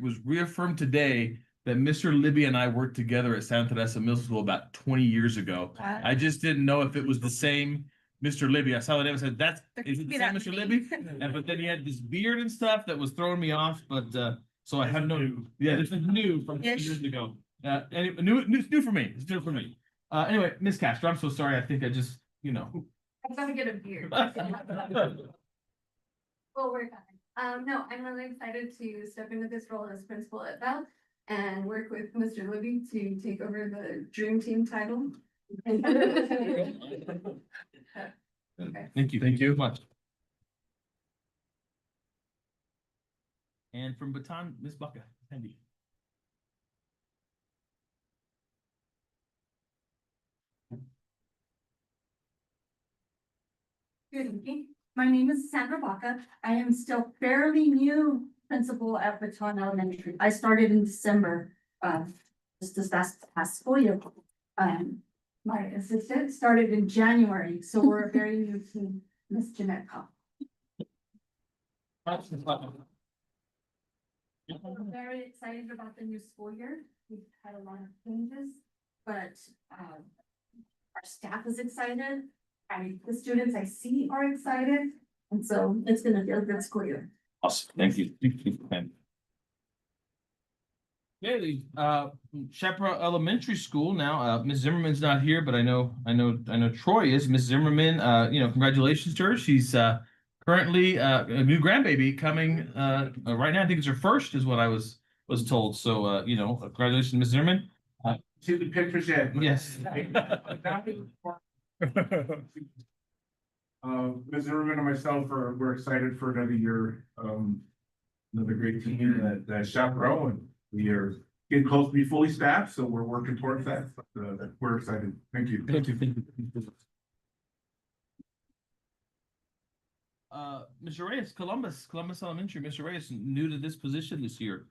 was reaffirmed today that Mr. Libby and I worked together at Santa Teresa Middle School about 20 years ago. Wow. I just didn't know if it was the same Mr. Libby. I saw the name and said, is it the same Mr. Libby? But then he had this beard and stuff that was throwing me off, but so I had yeah, this is new from 2 years ago. Anyway, new for me. It's new for me. Anyway, Miss Castro, I'm so sorry. I think I just, I'm gonna get a beard. Well, we're fine. No, I'm really excited to step into this role as principal at Bell and work with Mr. Libby to take over the Dream Team title. Thank you. Thank you much. And from Baton, Miss Baca, Sandy. Good evening. My name is Sandra Baca. I am still fairly new principal at Baton Elementary. I started in December, just this past school year. My assistant started in January, so we're a very new team, Miss Jeanette Cobb. I'm very excited about the new school year. We've had a lot of changes, but our staff is excited. The students I see are excited, and so it's gonna be a good school year. Awesome. Thank you. Thank you. Okay, Chaparral Elementary School now, Ms. Zimmerman's not here, but I know Troy is. Ms. Zimmerman, congratulations to her. She's currently a new grandbaby coming right now. I think it's her first is what I was told. So congratulations, Ms. Zimmerman. See the pictures yet? Yes. Ms. Zimmerman and myself we're excited for another year, another great team at Chaparral, and we are getting close to be fully staffed, so we're working towards that. But, we're excited. Thank you. Thank you. Mr. Reyes, Columbus Elementary. Mr. Reyes, new to this position this year.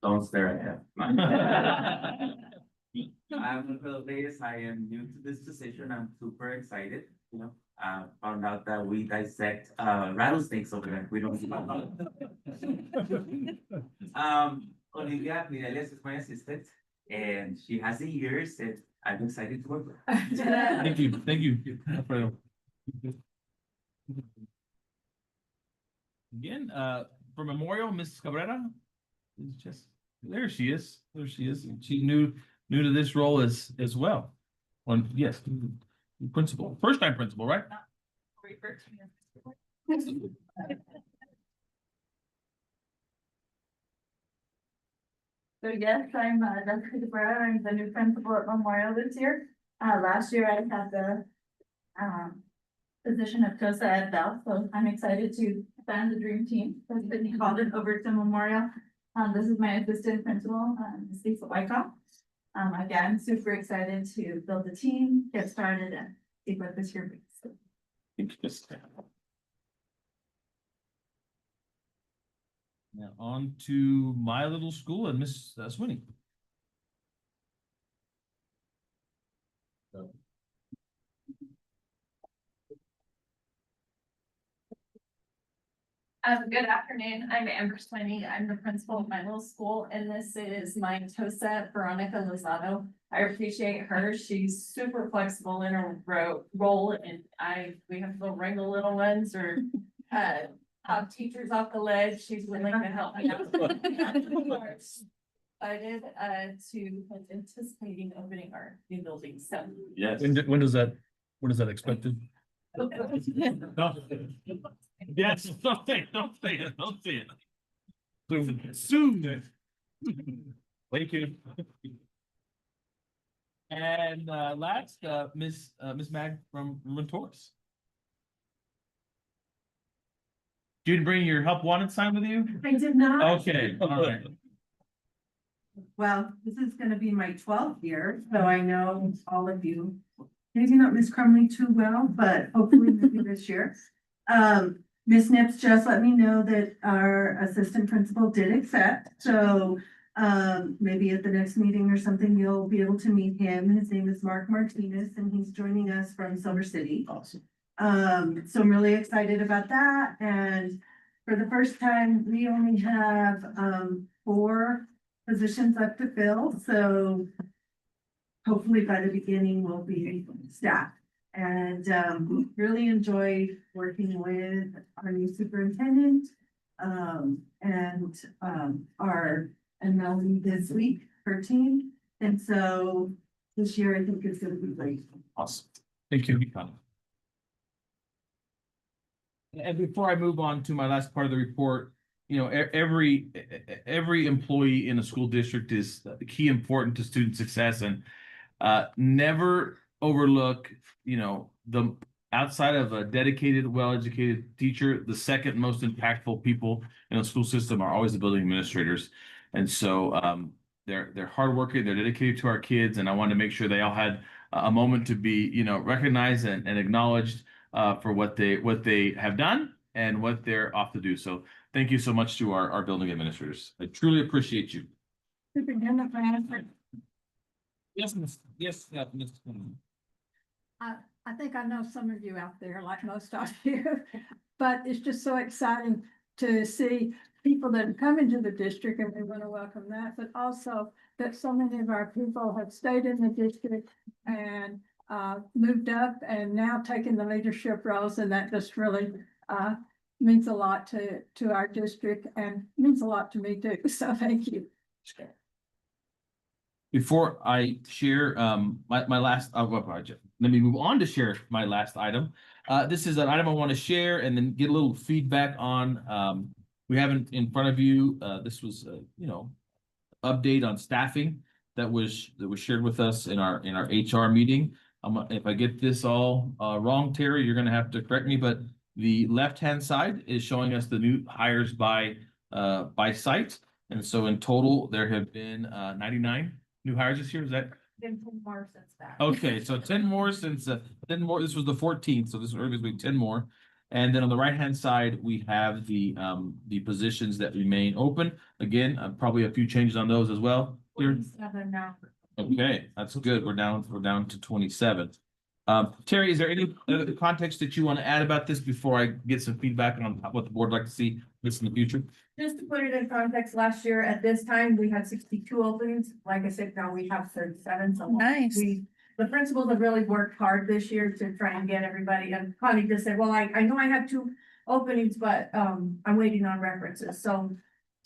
Don't stare at him. I'm Reyes. I am new to this position. I'm super excited. Found out that we dissect rattlesnakes over there. We don't. Olivia Mireles is my assistant, and she has the years, and I'm excited to work with her. Thank you. Again, for Memorial, Mrs. Cabrera. Is just There she is. There she is. She new to this role as well. Yes, principal, first time principal, right? So yes, I'm Jessica DeBrera. I'm the new principal at Memorial this year. Last year I had the position of COSA at Bell, so I'm excited to expand the dream team. That's been called it over to Memorial. This is my assistant principal, Lisa Wyckoff. Again, super excited to build the team, get started, and see what this year brings. Now on to my little school and Miss Sweeney. Good afternoon. I'm Amber Swinney. I'm the principal of my little school, and this is my TOSA, Veronica Lozado. I appreciate her. She's super flexible in her role, and we have to wrangle little ones or have teachers off the ledge. She's willing to help me out. Excited to anticipating opening our new building. So Yes. When is that expected? Yes, don't say it. Soon. Thank you. And last, Miss Mag from Mentors. Did you bring your help wanted sign with you? I did not. Okay, all right. Well, this is gonna be my 12th year, so I know all of you. Maybe not Miss Crumley too well, but hopefully maybe this year. Miss Nips just let me know that our assistant principal did accept, so maybe at the next meeting or something, you'll be able to meet him. His name is Mark Martinez, and he's joining us from Silver City. Awesome. So I'm really excited about that, and for the first time, we only have 4 positions left to fill, so hopefully by the beginning we'll be staffed. And really enjoyed working with our new superintendent and Melanie this week, her team. And so this year I think it's gonna be great. Awesome. Thank you. And before I move on to my last part of the report, you know, every employee in a school district is key important to student success, and never overlook, you know, the outside of a dedicated, well-educated teacher, the second most impactful people in a school system are always the building administrators. And so they're hardworking, they're dedicated to our kids, and I wanted to make sure they all had a moment to be, you know, recognized and acknowledged for what they have done and what they're off to do. So thank you so much to our building administrators. I truly appreciate you. Superintendent Bradford. Yes, Ms. I think I know some of you out there, like most of you, but it's just so exciting to see people that come into the district, and we want to welcome that, but also that so many of our people have stayed in the district and moved up and now taking the leadership roles, and that just really means a lot to our district and means a lot to me too. So thank you. Before I share my last, let me move on to share my last item. This is an item I want to share and then get a little feedback on. We haven't in front of you. This was you know, update on staffing that was shared with us in our HR meeting. If I get this all wrong, Terry, you're gonna have to correct me, but the left-hand side is showing us the new hires by site. And so in total, there have been 99 new hires this year. Is that? Been 10 more since that. Okay, so 10 more since 10 more. This was the 14th, so this was be 10 more. And then on the right-hand side, we have the positions that remain open. Again, probably a few changes on those as well. Here. 7 now. Okay, that's good. We're down to 27. Terry, is there any other context that you want to add about this before I get some feedback on what the board would like to see this in the future? Just to put it in context, last year at this time, we had 62 openings. Like I said, now we have 37. So Nice. the principals have really worked hard this year to try and get everybody. And Connie just said, well, I know I have 2 openings, but I'm waiting on references. So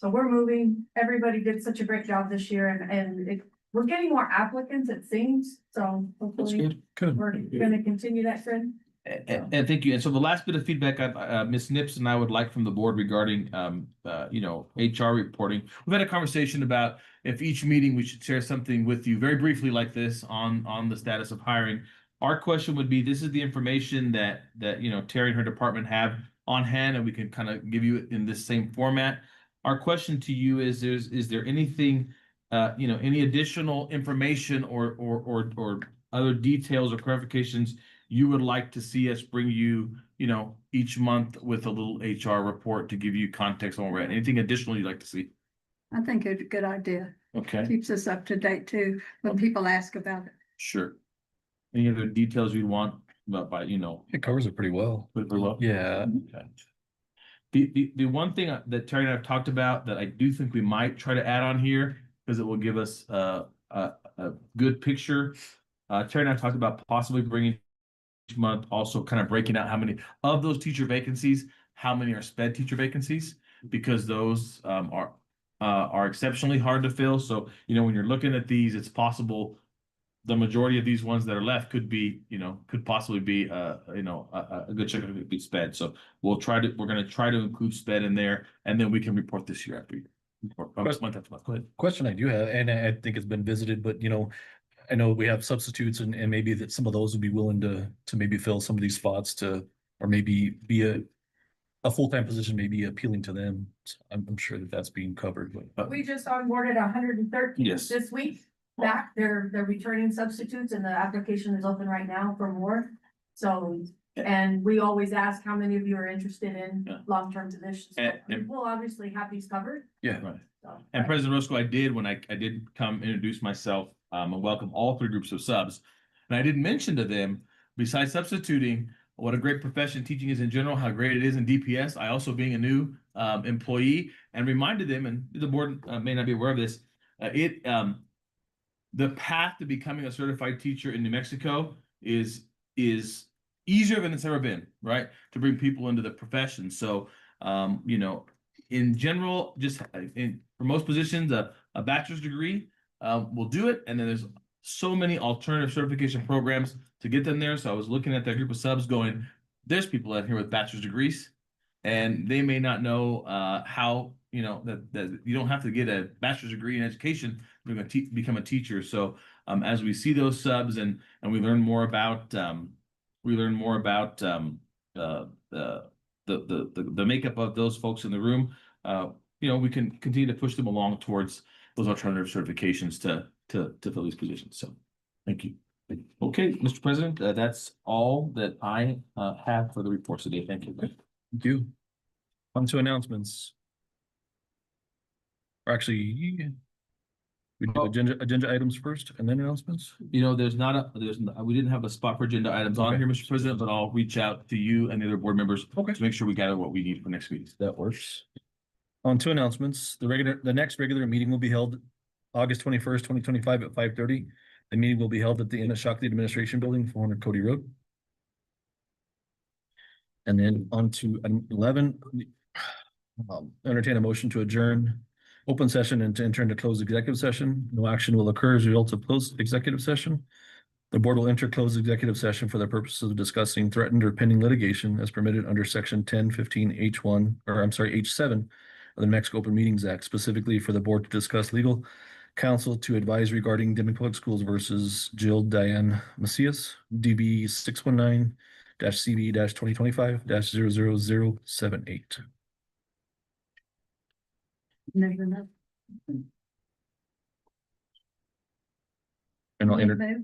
So we're moving, everybody did such a great job this year we're getting more applicants, it seems, so That's hopefully good. we're gonna continue that trend. And thank you. And so the last bit of feedback Ms. Nips and I would like from the board regarding, HR reporting. We've had a conversation about if each meeting we should share something with you very briefly like this on the status of hiring. Our question would be, this is the information that Terry and her department have on hand, and we can kind of give you it in this same format. Our question to you is there anything, any additional information or other details or clarifications you would like to see us bring you, each month with a little HR report to give you context on where we're at? Anything additional you'd like to see? I think it's a good idea. Okay, Keeps us up to date too, when people ask about it. sure. Any other details you'd want about, It covers it pretty well. pretty well? Yeah. Okay. The one thing that Terry and I have talked about that I do think we might try to add on here, because it will give us a good picture. Terry and I talked about possibly bringing each month, also kind of breaking out how many of those teacher vacancies, how many are sped teacher vacancies, because those are exceptionally hard to fill. So, when you're looking at these, it's possible the majority of these ones that are left could be, could possibly be, a good chunk of it could be sped. So we're going to try to include sped in there, and then we can report this year after year. Month after month. Go ahead. Question I do have, and I think it's been visited, but I know we have substitutes and maybe that some of those would be willing to maybe fill some of these spots or maybe be a full-time position, maybe appealing to them. So I'm sure that that's being covered, but. We just onboarded 113 Yes. this week back. They're returning substitutes and the application is open right now for more. So, and we always ask how many of you are interested in long-term positions. And- We'll obviously have these covered. Yeah, right. So, And President Roscoe, I did when I did come introduce myself, and welcome all three groups of subs. And I did mention to them, besides substituting, what a great profession teaching is in general, how great it is in DPS. I also being a new employee, and reminded them, and the board may not be aware of this, the path to becoming a certified teacher in New Mexico is easier than it's ever been, right? To bring people into the profession. So, in general, just for most positions, a bachelor's degree will do it. And then there's so many alternative certification programs to get them there. So I was looking at that group of subs going, there's people out here with bachelor's degrees, and they may not know how, that you don't have to get a bachelor's degree in education to become a teacher. So as we see those subs and we learn more about the makeup of those folks in the room, we can continue to push them along towards those alternative certifications to fill these positions. So thank you. Okay, Mr. President, that's all that I have for the reports today. Thank you. Thank you. On to announcements. Or actually, we do agenda items first and then announcements. We didn't have a spot for agenda items on Okay. here, Mr. President, but I'll reach out to you and the other board members to make sure we gather what we need for next week. That works. On to announcements. The next regular meeting will be held August 21st, 2025 at 5:30. The meeting will be held at the Innis Shockley Administration Building, 400 Cody Road. And then on to item 11. Entertain a motion to adjourn open session and to enter into closed executive session. No action will occur as a result of closed executive session. The board will enter closed executive session for the purposes of discussing threatened or pending litigation as permitted under section 1015 H7 of the New Mexico Open Meetings Act, specifically for the board to discuss legal counsel to advise regarding Deming Public Schools versus Jill Diane Macias, DB 619-CB-2025-00078. Never know. And I'll enter. Move.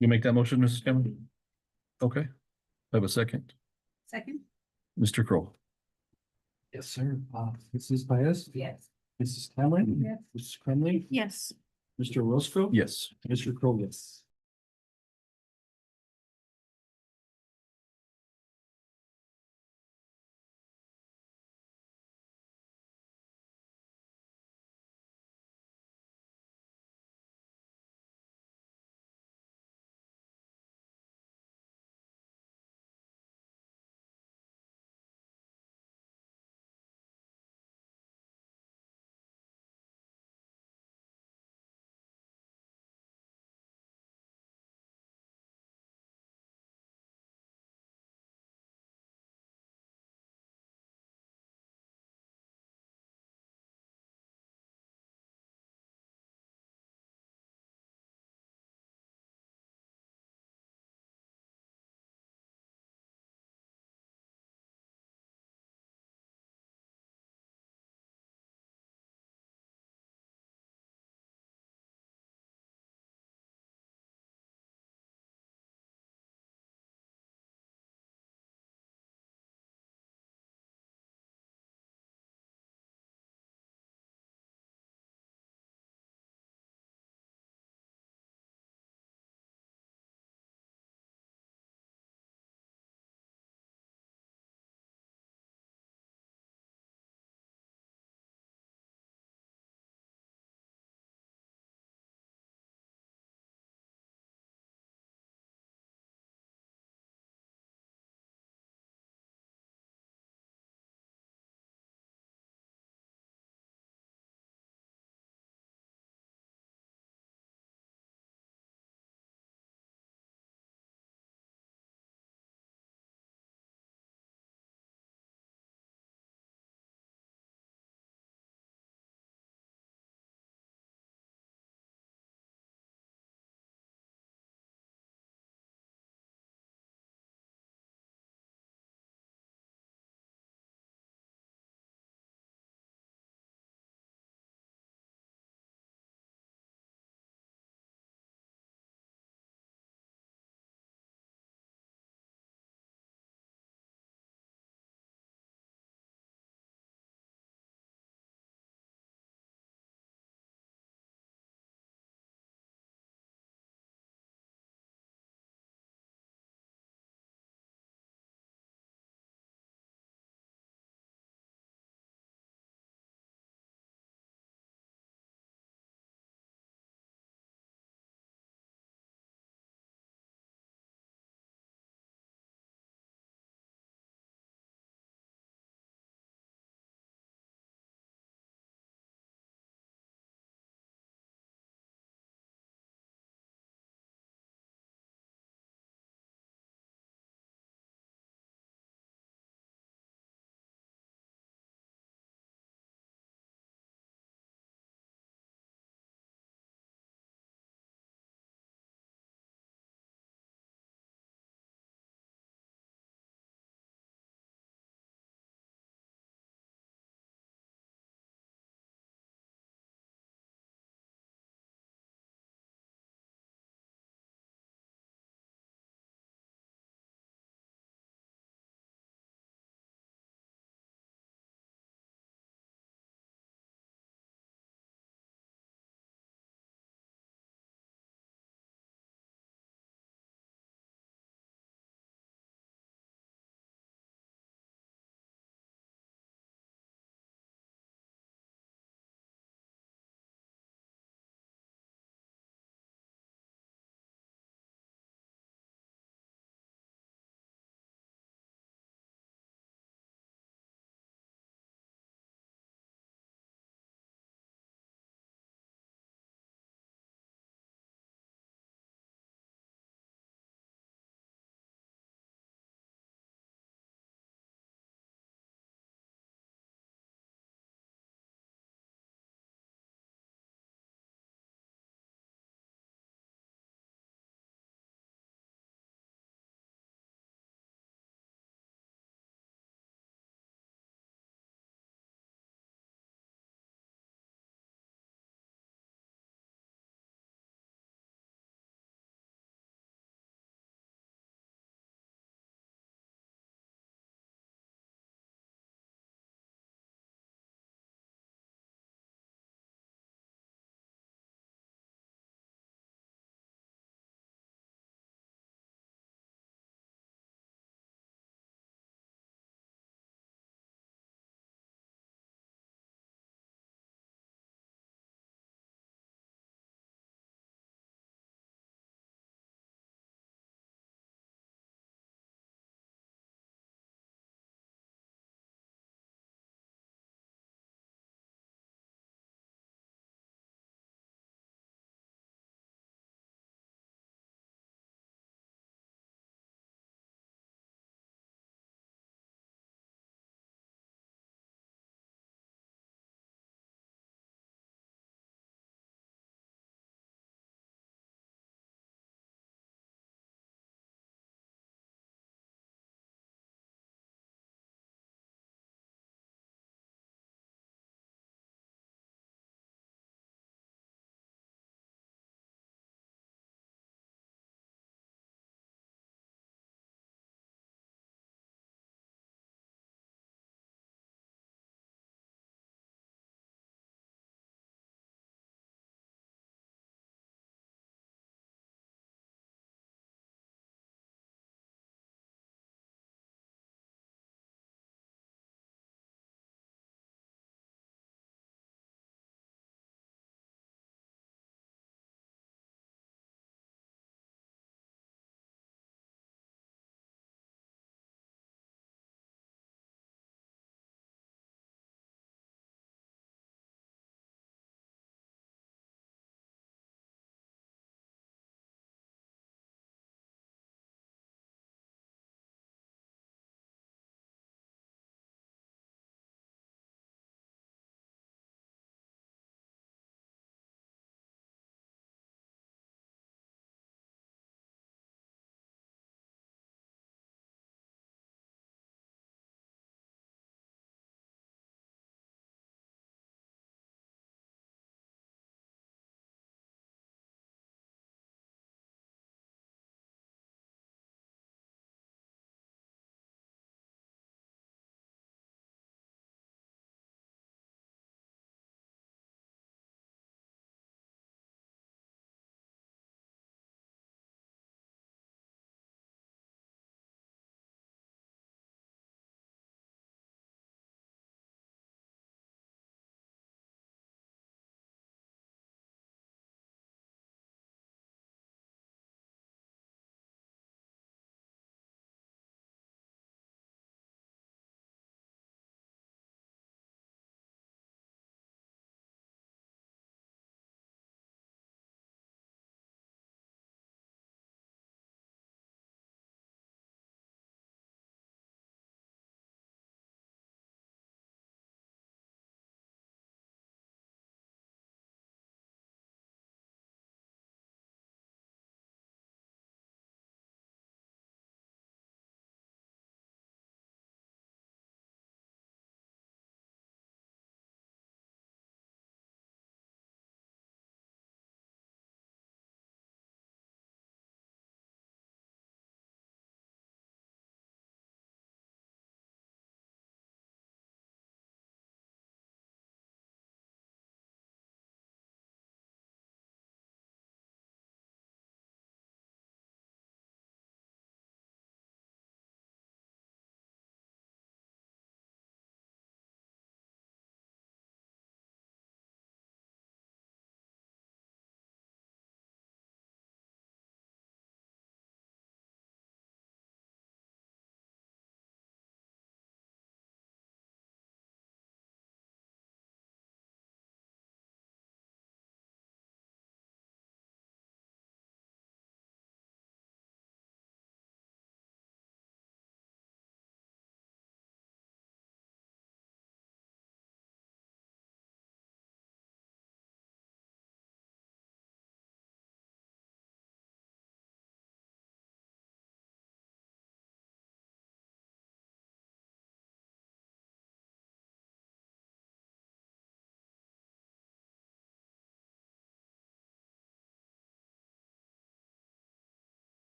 You make that motion, Mrs. Cameron? Okay. I have a second. Second? Mr. Kroll. Yes, sir. Mrs. Paez? Yes. Mrs. Cameron? Yes. Mrs. Crumley? Yes. Mr. Roscoe? Yes. Mr. Crowe, yes.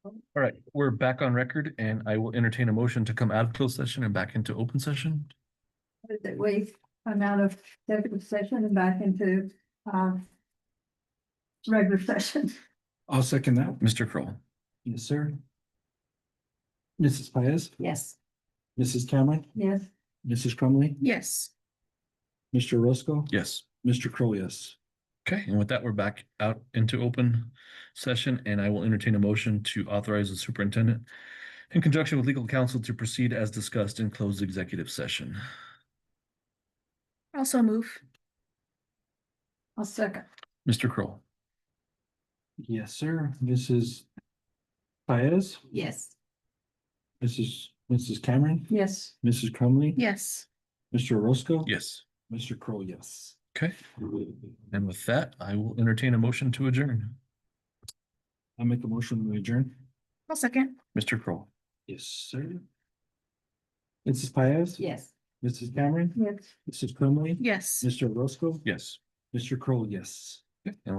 All right, we're back on record and I will entertain a motion to come out of closed session and back into open session. That we come out of executive session and back into, regular session. I'll second that. Mr. Kroll. Yes, sir. Mrs. Paez, Yes. Mrs. Cameron, Yes. Mrs. Crumley, Yes. Mr. Roscoe, Yes. Mr. Crowe, yes. Okay, and with that, we're back out into open session and I will entertain a motion to authorize the superintendent in conjunction with legal counsel to proceed as discussed in closed executive session. Also move. I'll second. Mr. Kroll. Yes, sir. Mrs. Paez, Yes. Mrs. Cameron, Yes. Mrs. Crumley, Yes. Mr. Roscoe, Yes. Mr. Crowe, yes. Okay, and with that, I will entertain a motion to adjourn. I make a motion to adjourn. I'll second. Mr. Kroll. Yes, sir. Mrs. Paez, Yes. Mrs. Cameron, Yes. Mrs. Crumley, Yes. Mr. Roscoe, Yes. Mr. Crowe, yes. Okay, and